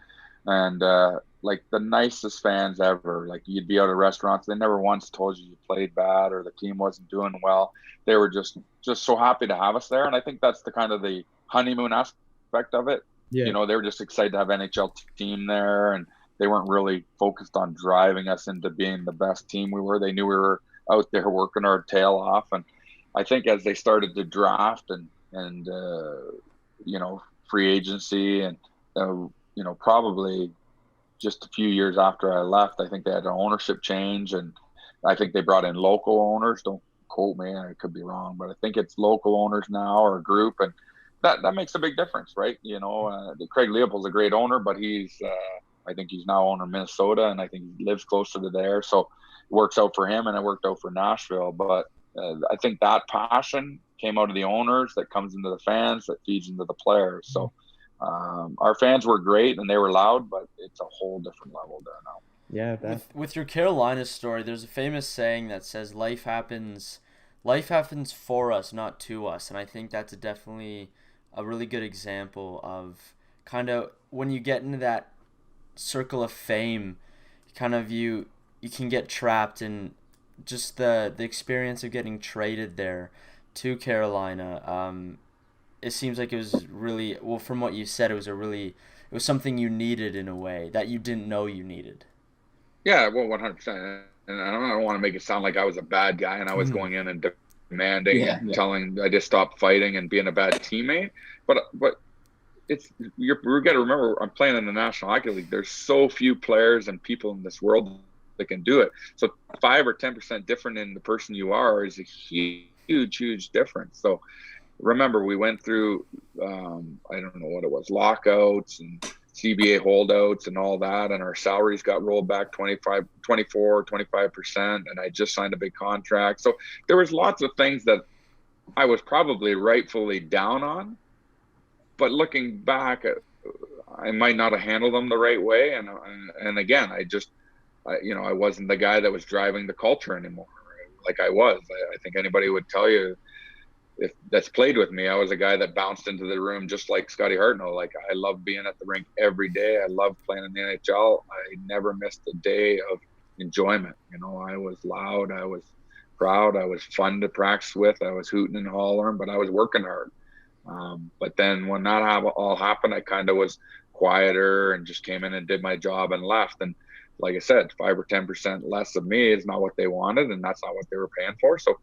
like the nicest fans ever. Like, you'd be out at restaurants, they never once told you played bad or the team wasn't doing well. They were just so happy to have us there, and I think that's the kind of the honeymoon aspect of it. Yeah. They were just excited to have NHL team there, and they weren't really focused on driving us into being the best team we were. They knew we were out there working our tail off, and I think as they started to draft and free agency, and probably just a few years after I left, I think they had an ownership change, and I think they brought in local owners. Don't quote me, I could be wrong, but I think it's local owners now, or a group, and that makes a big difference, right? Craig Leopold's a great owner, but I think he's now owner of Minnesota, and I think he lives closer to there, so it works out for him, and it worked out for Nashville. But I think that passion came out of the owners, that comes into the fans, that feeds into the players. So our fans were great, and they were loud, but it's a whole different level there now. Yeah. With your Carolina story, there's a famous saying that says life happens for us, not to us. And I think that's definitely a really good example of kind of when you get into that circle of fame, kind of you can get trapped in just the experience of getting traded there to Carolina. It seems like it was really, well, from what you said, it was something you needed in a way that you didn't know you needed. Yeah, well, 100%. And I don't want to make it sound like I was a bad guy and I was going in and demanding, telling I just stopped fighting and being a bad teammate. But we're got to remember, I'm playing in the National Hockey League. There's so few players and people in this world that can do it. So 5 or 10% different in the person you are is a huge difference. So remember, we went through, I don't know what it was, lockouts and CBA holdouts and all that, and our salaries got rolled back 25%, and I just signed a big contract. So there was lots of things that I was probably rightfully down on, but looking back, I might not have handled them the right way. And again, I wasn't the guy that was driving the culture anymore like I was. I think anybody would tell you, if that's played with me, I was a guy that bounced into the room just like Scotty Hartnell. Like, I love being at the rink every day. I love playing in the NHL. I never missed a day of enjoyment. I was loud. I was proud. I was fun to practice with. I was hooting and hollering, but I was working hard. But then when that all happened, I kind of was quieter and just came in and did my job and left. And like I said, 5 or 10% less of me is not what they wanted, and that's not what they were paying for. So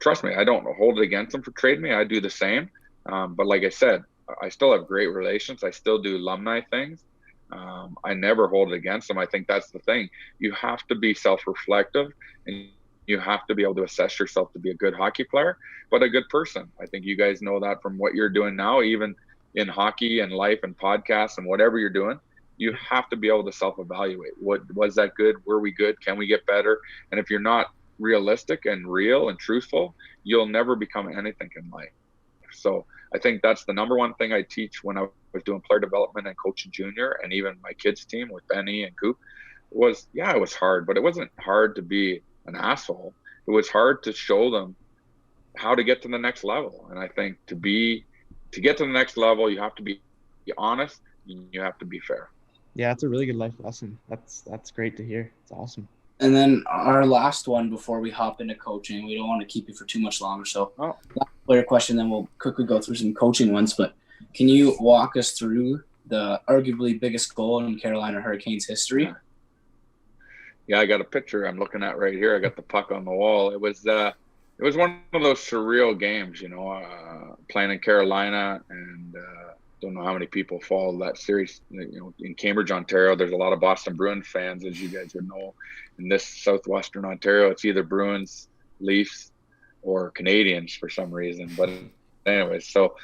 trust me, I don't hold it against them for trading me. I do the same. But like I said, I still have great relations. I still do alumni things. I never hold it against them. I think that's the thing. You have to be self-reflective, and you have to be able to assess yourself to be a good hockey player, but a good person. I think you guys know that from what you're doing now, even in hockey and life and podcasts and whatever you're doing. You have to be able to self-evaluate. What was that good? Were we good? Can we get better? And if you're not realistic and real and truthful, you'll never become anything in life. So I think that's the number one thing I teach when I was doing player development and coaching junior, and even my kids team with Benny and Coop was, yeah, it was hard, but it wasn't hard to be an asshole. It was hard to show them how to get to the next level. And I think to get to the next level, you have to be honest, and you have to be fair. Yeah, that's a really good life lesson. That's great to hear. It's awesome. And then our last one before we hop into coaching, we don't want to keep you for too much longer. So last player question, then we'll quickly go through some coaching ones. But can you walk us through the arguably biggest goal in Carolina Hurricanes history? Yeah, I got a picture I'm looking at right here. I got the puck on the wall. It was one of those surreal games, playing in Carolina, and don't know how many people follow that series. In Cambridge, Ontario, there's a lot of Boston Bruins fans, as you guys would know. In this southwestern Ontario, it's either Bruins, Leafs, or Canadians for some reason. But anyways, so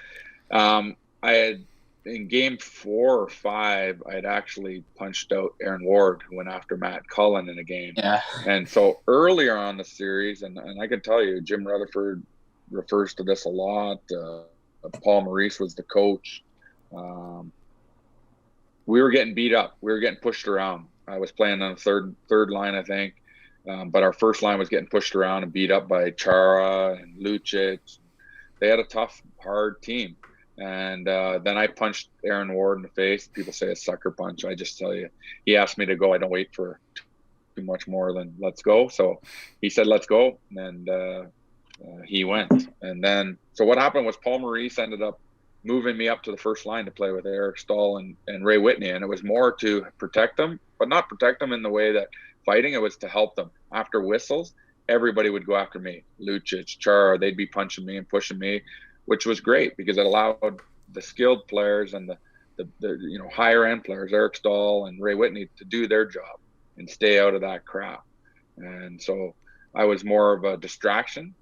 I had, in game 4 or 5, I had actually punched out Aaron Ward, who went after Matt Cullen in a game. Yeah. And so earlier on the series, and I can tell you, Jim Rutherford refers to this a lot. Paul Maurice was the coach. We were getting beat up. We were getting pushed around. I was playing on the third line, I think. But our first line was getting pushed around and beat up by Chara and Lucic. They had a tough, hard team. And then I punched Aaron Ward in the face. People say a sucker punch. I just tell you, he asked me to go. I don't wait for too much more than let's go. So he said, let's go. And he went. And then, so what happened was Paul Maurice ended up moving me up to the first line to play with Eric Stahl and Ray Whitney. And it was more to protect them, but not protect them in the way that fighting. It was to help them. After whistles, everybody would go after me. Lucic, Chara, they'd be punching me and pushing me, which was great because it allowed the skilled players and the higher end players, Eric Stahl and Ray Whitney, to do their job and stay out of that crap. And so I was more of a distraction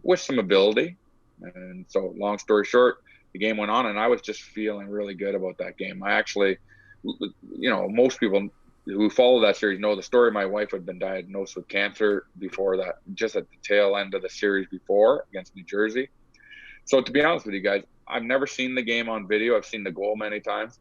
with some ability. And so long story short, the game went on and I was just feeling really good about that game. I actually, most people who follow that series know the story. My wife had been diagnosed with cancer before that, just at the tail end of the series before against New Jersey. So to be honest with you guys, I've never seen the game on video. I've seen the goal many times.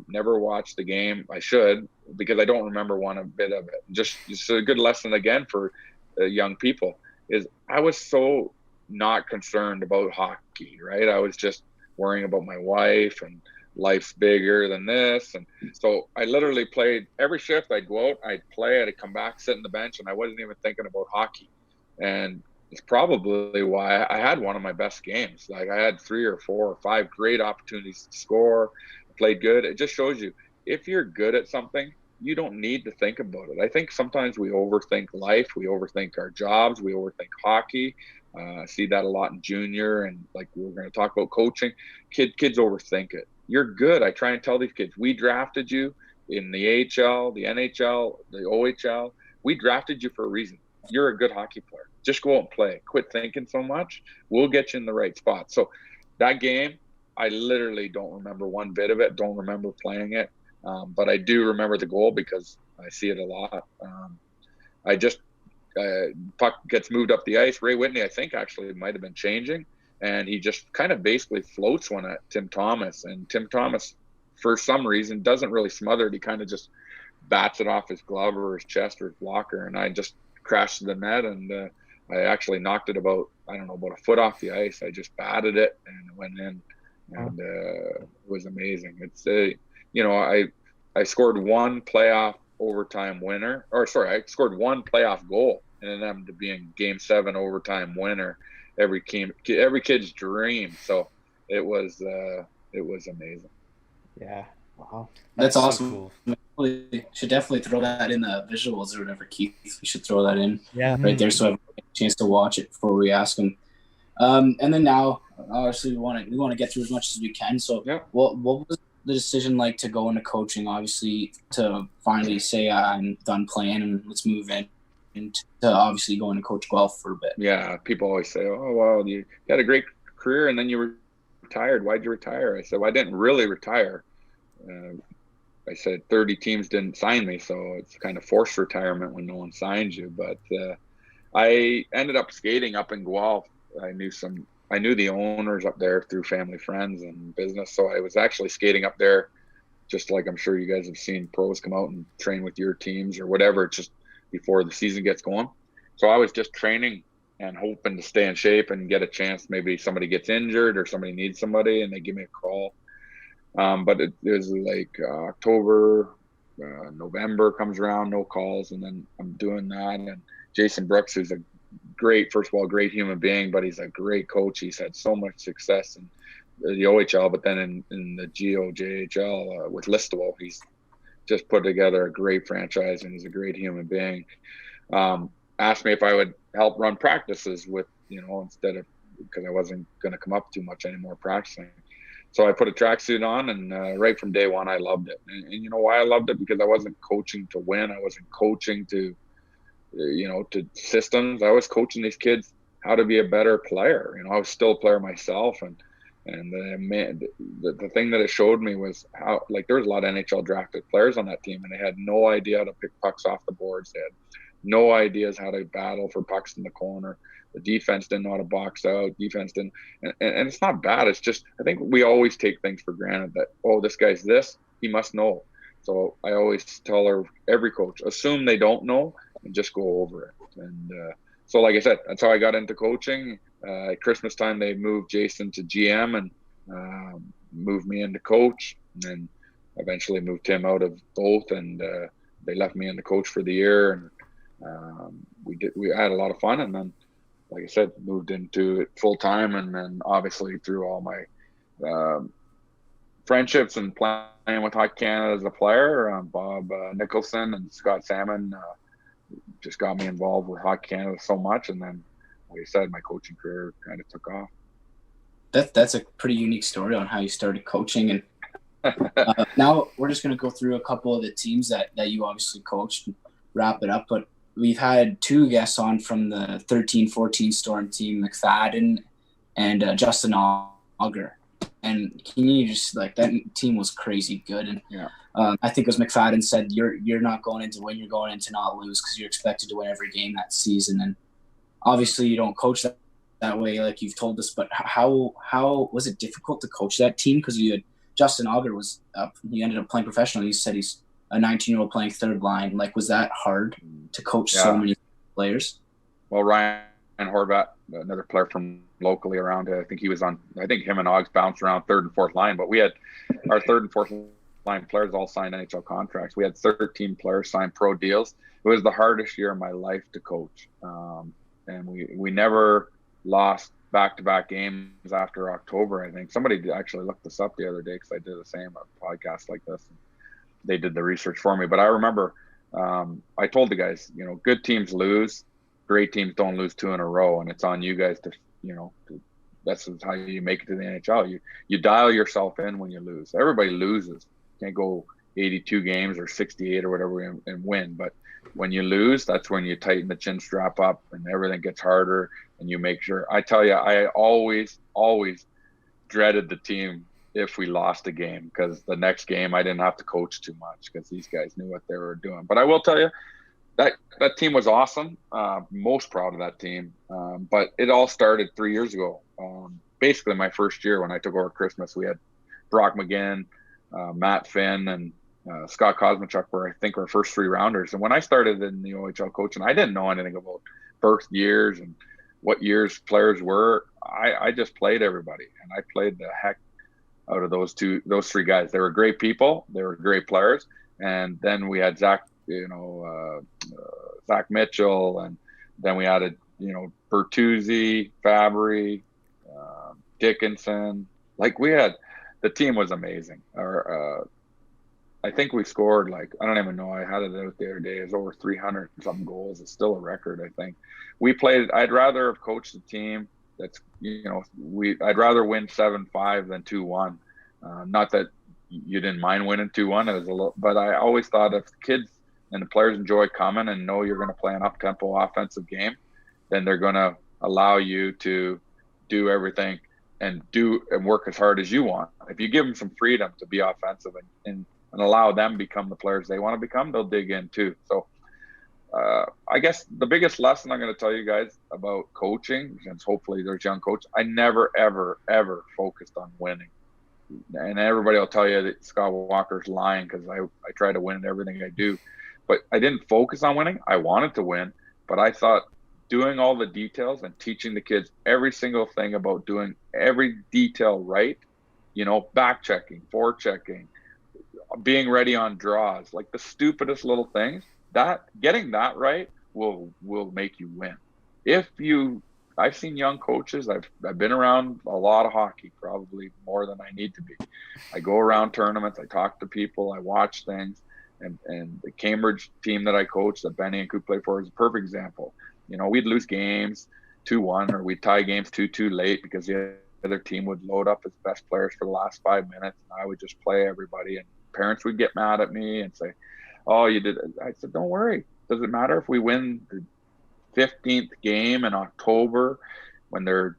Never watched the game. I should, because I don't remember one bit of it. Just a good lesson again for young people is I was so not concerned about hockey, right? I was just worrying about my wife and life's bigger than this. And so I literally played every shift. I'd go out, I'd play, I'd come back, sit on the bench, and I wasn't even thinking about hockey. And it's probably why I had one of my best games. Like I had 3 or 4 or 5 great opportunities to score, played good. It just shows you if you're good at something, you don't need to think about it. I think sometimes we overthink life. We overthink our jobs. We overthink hockey. I see that a lot in junior, and like we're going to talk about coaching. Kids overthink it. You're good. I try and tell these kids, we drafted you in the AHL, the NHL, the OHL. We drafted you for a reason. You're a good hockey player. Just go out and play. Quit thinking so much. We'll get you in the right spot. So that game, I literally don't remember one bit of it. Don't remember playing it. But I do remember the goal because I see it a lot. Puck gets moved up the ice. Ray Whitney, I think, actually might have been changing. And he just kind of basically floats one at Tim Thomas. And Tim Thomas, for some reason, doesn't really smother it. He kind of just bats it off his glove or his chest or his blocker. And I just crashed to the net, and I actually knocked it about a foot off the ice. I just batted it, and it went in. And it was amazing. It's I scored one playoff overtime winner, I scored one playoff goal, and it ended up being Game 7 overtime winner. Every kid's dream. So it was amazing. Yeah. Wow. That's so awesome. Cool. We should definitely throw that in the visuals or whatever, Keith. We should throw that in Yeah. right there so I have a chance to watch it before we ask him. And then now, obviously, we want to get through as much as we can. So, yeah. What was the decision like to go into coaching? Obviously, to finally say I'm done playing and let's move in, and to obviously go into coach Guelph for a bit. Yeah, people always say, "Oh, well, you had a great career and then you retired. Why'd you retire?" I said, "Well, I didn't really retire. I said 30 teams didn't sign me, so it's kind of forced retirement when no one signs you. But I ended up skating up in Guelph. I knew some I knew the owners up there through family friends and business. So I was actually skating up there, just like I'm sure you guys have seen pros come out and train with your teams or whatever, just before the season gets going. So I was just training and hoping to stay in shape and get a chance. Maybe somebody gets injured or somebody needs somebody and they give me a call. But it was like October, November comes around, no calls. And then I'm doing that. And Jason Brooks, who's a great, first of all, great human being, but he's a great coach. He's had so much success in the OHL, but then in the GOJHL with Listowel, he's just put together a great franchise, and he's a great human being. Asked me if I would help run practices with, instead of, because I wasn't going to come up too much anymore practicing. So I put a tracksuit on, and right from day one, I loved it. And you know why I loved it? Because I wasn't coaching to win. I wasn't coaching to, to systems. I was coaching these kids how to be a better player. I was still a player myself, and the thing that it showed me was how, like, there was a lot of NHL drafted players on that team, and they had no idea how to pick pucks off the boards. They had no ideas how to battle for pucks in the corner. The defense didn't know how to box out. Defense didn't, and it's not bad. It's just, I think we always take things for granted that, oh, this guy's this, he must know. So I always tell every coach, assume they don't know and just go over it. And so, like I said, that's how I got into coaching. At Christmas time, they moved Jason to GM and moved me into coach, and then eventually moved him out of both, and they left me in the coach for the year. And we had a lot of fun, and then, like I said, moved into it full time, and then obviously through all my friendships and playing with Hockey Canada as a player, Bob Nicholson and Scott Salmon just got me involved with Hockey Canada so much, and then, like I said, my coaching career kind of took off. That's a pretty unique story on how you started coaching. And now we're just going to go through a couple of the teams that you obviously coached and wrap it up. But we've had two guests on from the 13-14 Storm team, McFadden and Justin Auger. And can you just, like, that team was crazy good. And yeah. I think, as McFadden said, you're not going in to win, you're going in to not lose, because you're expected to win every game that season. And obviously you don't coach that way, like you've told us, but how was it difficult to coach that team? Because you had Justin Auger was up, he ended up playing professionally. He said he's a 19-year-old playing third line. Like, was that hard to coach so many players? Well, Ryan Horvat, another player from locally around, I think he was on, I think him and Oggs bounced around third and fourth line, but we had our third and fourth line players all signed NHL contracts. We had 13 players sign pro deals. It was the hardest year of my life to coach. And we never lost back-to-back games after October. I think somebody actually looked this up the other day, because I did the same podcast like this. They did the research for me. But I remember I told the guys, good teams lose, great teams don't lose two in a row, and it's on you guys to, that's how you make it to the NHL. You dial yourself in when you lose. Everybody loses. You can't go 82 games or 68 or whatever and win. But when you lose, that's when you tighten the chin strap up and everything gets harder, and you make sure. I tell you, I always dreaded the team if we lost a game, because the next game I didn't have to coach too much, because these guys knew what they were doing. But I will tell you, that team was awesome. Most proud of that team. But it all started 3 years ago. Basically, my first year when I took over Christmas, we had Brock McGinn, Matt Finn, and Scott Kosmachuk were, I think, our first 3 rounders. And when I started in the OHL coaching, I didn't know anything about birth years and what years players were. I just played everybody, and I played the heck out of those 3 guys. They were great people. They were great players. And then we had Zach Mitchell, and then we added, Bertuzzi, Fabry, Dickinson. Like, we had, the team was amazing. I think we scored, like, I don't even know, I had it out the other day, it's over 300 something goals. It's still a record, I think. I'd rather have coached a team that's, I'd rather win 7-5 than 2-1. Not that you didn't mind winning 2-1, it was a little, but I always thought if the kids and the players enjoy coming and know you're going to play an up-tempo offensive game, then they're going to allow you to do everything and work as hard as you want. If you give them some freedom to be offensive and allow them become the players they want to become, they'll dig in too. So I guess the biggest lesson I'm going to tell you guys about coaching, since hopefully there's young coaches, I never, ever, ever focused on winning. And everybody will tell you that Scott Walker's lying because I try to win in everything I do. But I didn't focus on winning. I wanted to win, but I thought doing all the details and teaching the kids every single thing about doing every detail right, back checking, forechecking, being ready on draws, like the stupidest little things, that getting that right will make you win. I've seen young coaches, I've been around a lot of hockey, probably more than I need to be. I go around tournaments, I talk to people, I watch things, and the Cambridge team that I coached, that Benny and Coop played for, is a perfect example. We'd lose games 2-1, or we'd tie games 2-2 late because the other team would load up its best players for the last 5 minutes, and I would just play everybody, and parents would get mad at me and say, "Oh, you did it." I said, "Don't worry. Does it matter if we win the 15th game in October when they're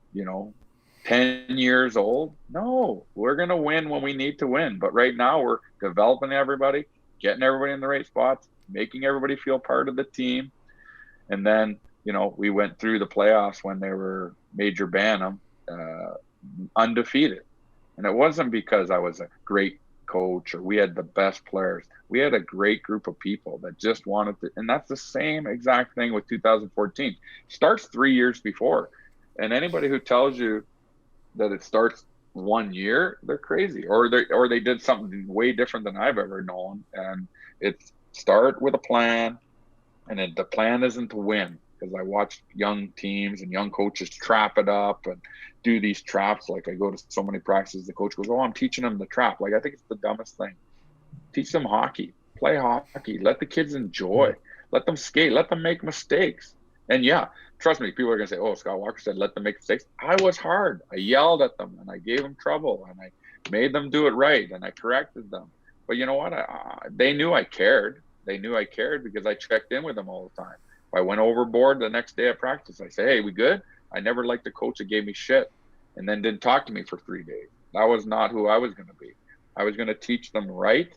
10 years old? No, we're going to win when we need to win. But right now we're developing everybody, getting everybody in the right spots, making everybody feel part of the team." And then, we went through the playoffs when they were Major Bantam, undefeated. And it wasn't because I was a great coach or we had the best players. We had a great group of people that just wanted to, and that's the same exact thing with 2014. It starts 3 years before. And anybody who tells you that it starts 1 year, they're crazy, or they did something way different than I've ever known. And it's start with a plan, and then the plan isn't to win, because I watched young teams and young coaches trap it up and do these traps. Like, I go to so many practices, the coach goes, "Oh, I'm teaching them the trap." Like, I think it's the dumbest thing. Teach them hockey, play hockey, let the kids enjoy, let them skate, let them make mistakes. And yeah, trust me, people are going to say, "Oh, Scott Walker said let them make mistakes." I was hard. I yelled at them and I gave them trouble and I made them do it right and I corrected them. But you know what? They knew I cared. They knew I cared because I checked in with them all the time. If I went overboard the next day at practice, I say, "Hey, we good?" I never liked the coach that gave me shit and then didn't talk to me for 3 days. That was not who I was going to be. I was going to teach them right,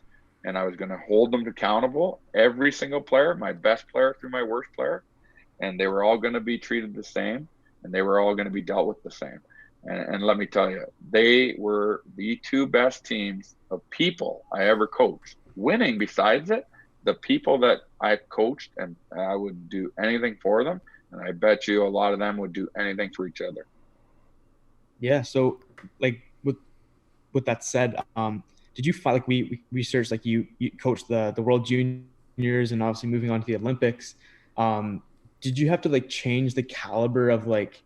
and I was going to hold them accountable, every single player, my best player through my worst player, and they were all going to be treated the same, and they were all going to be dealt with the same. And let me tell you, they were the two best teams of people I ever coached. Winning besides it, the people that I coached, and I would do anything for them, and I bet you a lot of them would do anything for each other. Yeah. So, like, with that said, did you find, like, we researched, like, you coached the World Juniors and obviously moving on to the Olympics. Did you have to, like, change the caliber of, like,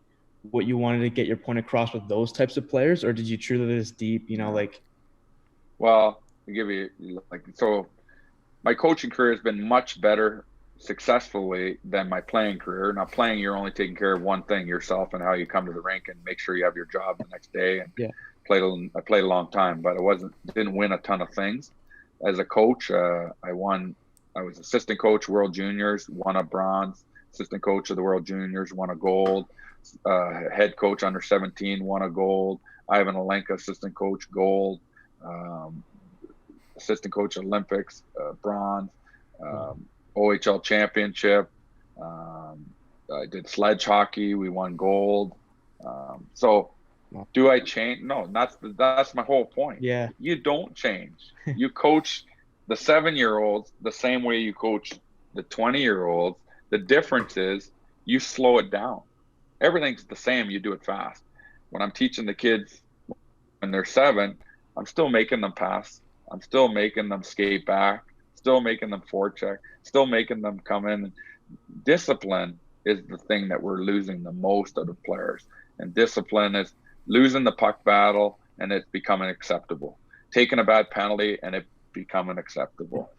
what you wanted to get your point across with those types of players, or did you truly this deep, like? Well, to give you, like, so my coaching career has been much better successfully than my playing career. Now, playing, you're only taking care of one thing, yourself, and how you come to the rink and make sure you have your job the next day. And yeah. I played a long time, but didn't win a ton of things. As a coach, I was assistant coach World Juniors, won a bronze, assistant coach of the World Juniors, won a gold, head coach under 17, won a gold, Ivan Olenka, assistant coach, gold, assistant coach Olympics, bronze, OHL championship. I did sledge hockey. We won gold. So do I change? No, that's my whole point. Yeah. You don't change. You coach the 7-year-olds the same way you coach the 20-year-olds. The difference is you slow it down. Everything's the same. You do it fast. When I'm teaching the kids when they're 7, I'm still making them pass. I'm still making them skate back, still making them forecheck, still making them come in. Discipline is the thing that we're losing the most of the players. And discipline is losing the puck battle and it's becoming acceptable. Taking a bad penalty and it becoming acceptable.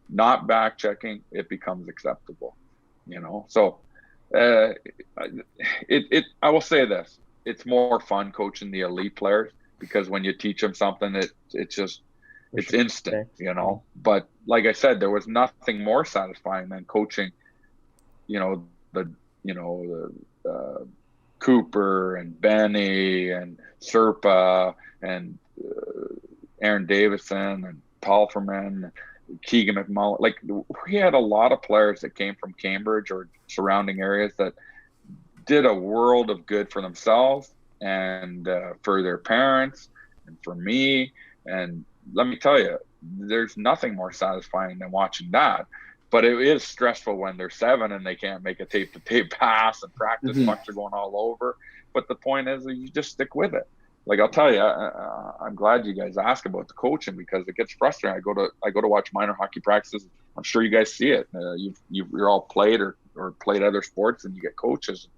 Not back checking, it becomes acceptable. So I will say this: it's more fun coaching the elite players because when you teach them something, it's instant, But like I said, there was nothing more satisfying than coaching, Cooper and Benny and Serpa and Aaron Davison and Paul Ferman Keegan McMullen. Like, we had a lot of players that came from Cambridge or surrounding areas that did a world of good for themselves and for their parents and for me. And let me tell you, there's nothing more satisfying than watching that. But it is stressful when they're 7 and they can't make a tape-to-tape pass and practice pucks are going all over. But the point is that you just stick with it. Like, I'll tell you, I'm glad you guys ask about the coaching, because it gets frustrating. I go to watch minor hockey practices. I'm sure you guys see it. You're all played or played other sports, and you get coaches.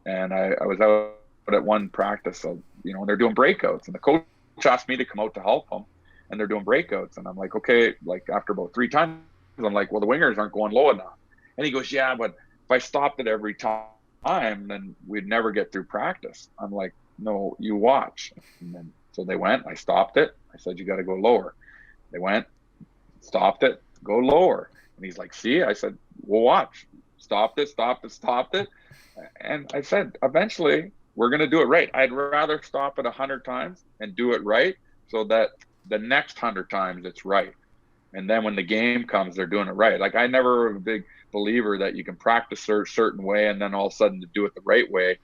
And I was out at one practice, so, and they're doing breakouts, and the coach asked me to come out to help them, and they're doing breakouts, and I'm like, okay. Like, after about 3 times, I'm like, well, the wingers aren't going low enough. And he goes, yeah, but if I stopped it every time, then we'd never get through practice. I'm like, no, you watch. And then, so they went, I stopped it. I said, you got to go lower. They went, stopped it, go lower. And he's like, see, I said, well, watch. Stopped it. And I said, eventually we're going to do it right. I'd rather stop it 100 times and do it right, so that the next 100 times it's right. And then when the game comes, they're doing it right. Like, I never was a big believer that you can practice a certain way and then all of a sudden to do it the right way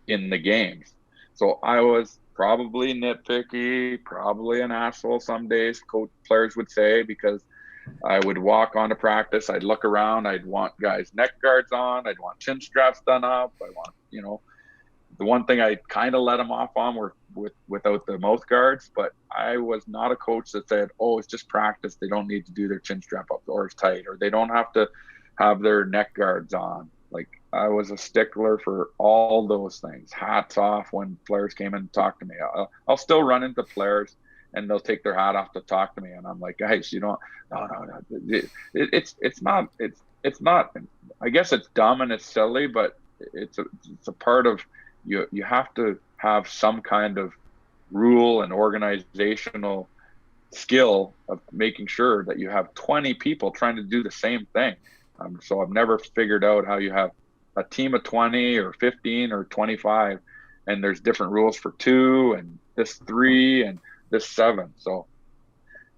in the games. So I was probably nitpicky, probably an asshole some days, players would say, because I would walk on to practice. I'd look around. I'd want guys' neck guards on. I'd want chin straps done up. I want, the one thing I kind of let them off on were without the mouth guards, but I was not a coach that said, oh, it's just practice. They don't need to do their chin strap up or it's tight, or they don't have to have their neck guards on. Like, I was a stickler for all those things. Hats off when players came in and talked to me. I'll still run into players and they'll take their hat off to talk to me. And I'm like, guys, no. It's not, I guess it's dumb and it's silly, but it's a part of, you have to have some kind of rule and organizational skill of making sure that you have 20 people trying to do the same thing. So I've never figured out how you have a team of 20 or 15 or 25, and there's different rules for 2 and this 3 and this 7. So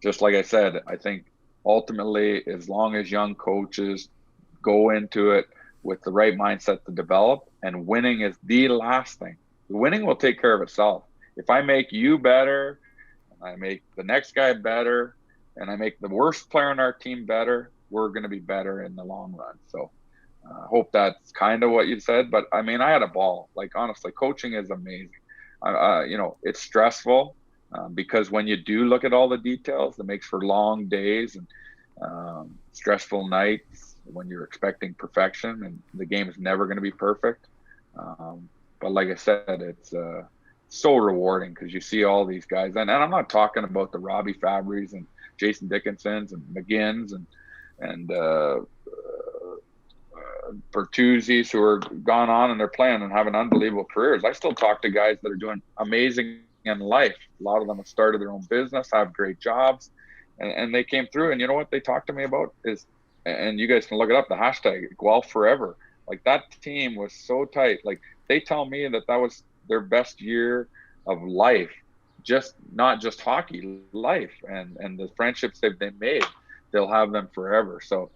just like I said, I think ultimately, as long as young coaches go into it with the right mindset to develop, and winning is the last thing. Winning will take care of itself. If I make you better, and I make the next guy better, and I make the worst player on our team better, we're going to be better in the long run. So I hope that's kind of what you said. But I mean, I had a ball. Like, honestly, coaching is amazing. It's stressful because when you do look at all the details, it makes for long days and stressful nights when you're expecting perfection, and the game is never going to be perfect. But like I said, it's so rewarding because you see all these guys, and I'm not talking about the Robbie Fabbris and Jason Dickinsons and McGinns and Bertuzzi's, who are gone on and they're playing and having unbelievable careers. I still talk to guys that are doing amazing in life. A lot of them have started their own business, have great jobs, and they came through. And you know what they talked to me about is, and you guys can look it up, the hashtag Guelph forever. Like, that team was so tight. Like, they tell me that was their best year of life, just not just hockey, life, and the friendships they've made, they'll have them forever. So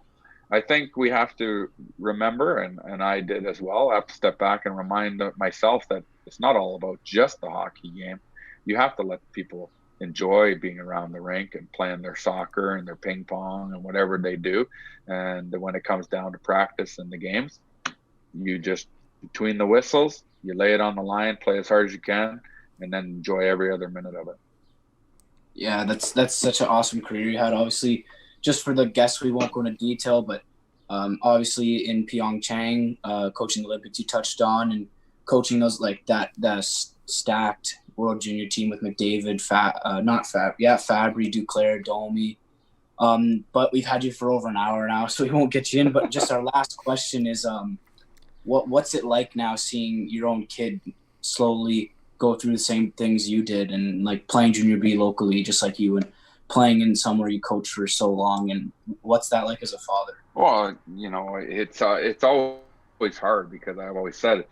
I think we have to remember, and I did as well, I have to step back and remind myself that it's not all about just the hockey game. You have to let people enjoy being around the rink and playing their soccer and their ping pong and whatever they do. And when it comes down to practice and the games, you just, between the whistles, you lay it on the line, play as hard as you can, and then enjoy every other minute of it. Yeah, that's such an awesome career you had. Obviously, just for the guests, we won't go into detail, but obviously in Pyeongchang, coaching the Olympics you touched on, and coaching those, like that stacked World Junior team with McDavid, Fabry, Duclair, Domi. But we've had you for over an hour now, so we won't get you in. But just our last question is, what's it like now seeing your own kid slowly go through the same things you did, and like playing Junior B locally just like you, and playing in somewhere you coached for so long, and what's that like as a father? Well, it's always hard, because I've always said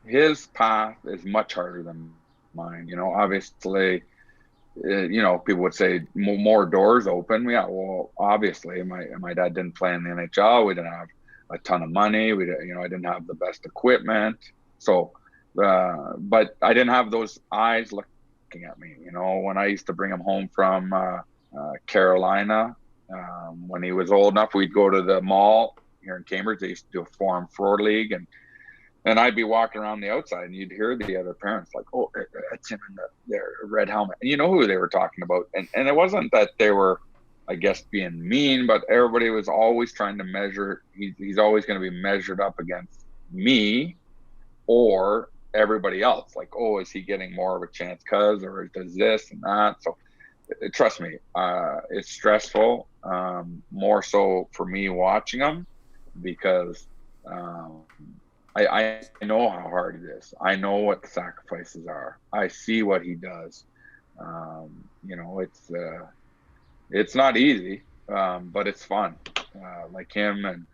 his path is much harder than mine. Obviously people would say more doors open. Yeah, well, obviously, my dad didn't play in the NHL. We didn't have a ton of money. I didn't have the best equipment. So, but I didn't have those eyes looking at me. When I used to bring him home from Carolina, when he was old enough, we'd go to the mall here in Cambridge. They used to do a Forum 4 League, and I'd be walking around the outside, and you'd hear the other parents like, "Oh, that's him in the red helmet," and you know who they were talking about. And it wasn't that they were, I guess, being mean, but everybody was always trying to measure. He's always going to be measured up against me or everybody else. Like, oh, is he getting more of a chance or does this and that? So trust me, it's stressful, more so for me watching him, because I know how hard it is. I know what the sacrifices are. I see what he does. It's not easy, but it's fun. Like him and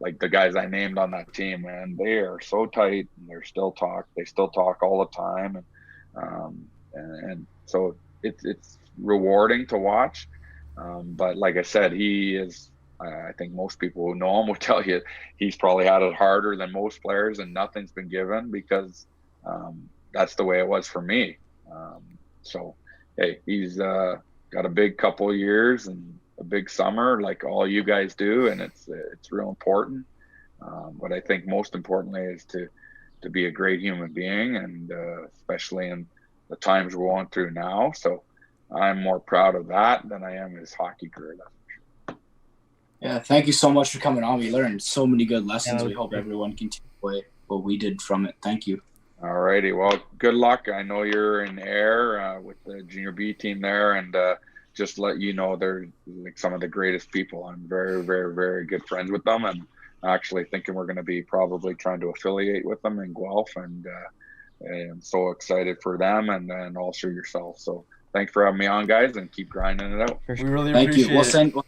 like the guys I named on that team, man, they are so tight, and they still talk all the time. And so it's rewarding to watch. But like I said, he is, I think most people who know him will tell you he's probably had it harder than most players, and nothing's been given, because that's the way it was for me. So, hey, he's got a big couple of years and a big summer like all you guys do, and it's real important. But I think most importantly is to be a great human being, and especially in the times we're going through now. So I'm more proud of that than I am his hockey career. Yeah, thank you so much for coming on. We learned so many good lessons. We hope everyone can take away what we did from it. Thank you. All righty. Well, good luck. I know you're in air with the junior B team there, and just to let you know, they're like some of the greatest people. I'm very, very, very good friends with them, and actually thinking we're going to be probably trying to affiliate with them in Guelph, and I'm so excited for them, and then also yourself. So thanks for having me on, guys, and keep grinding it out. We really Thank appreciate you. it.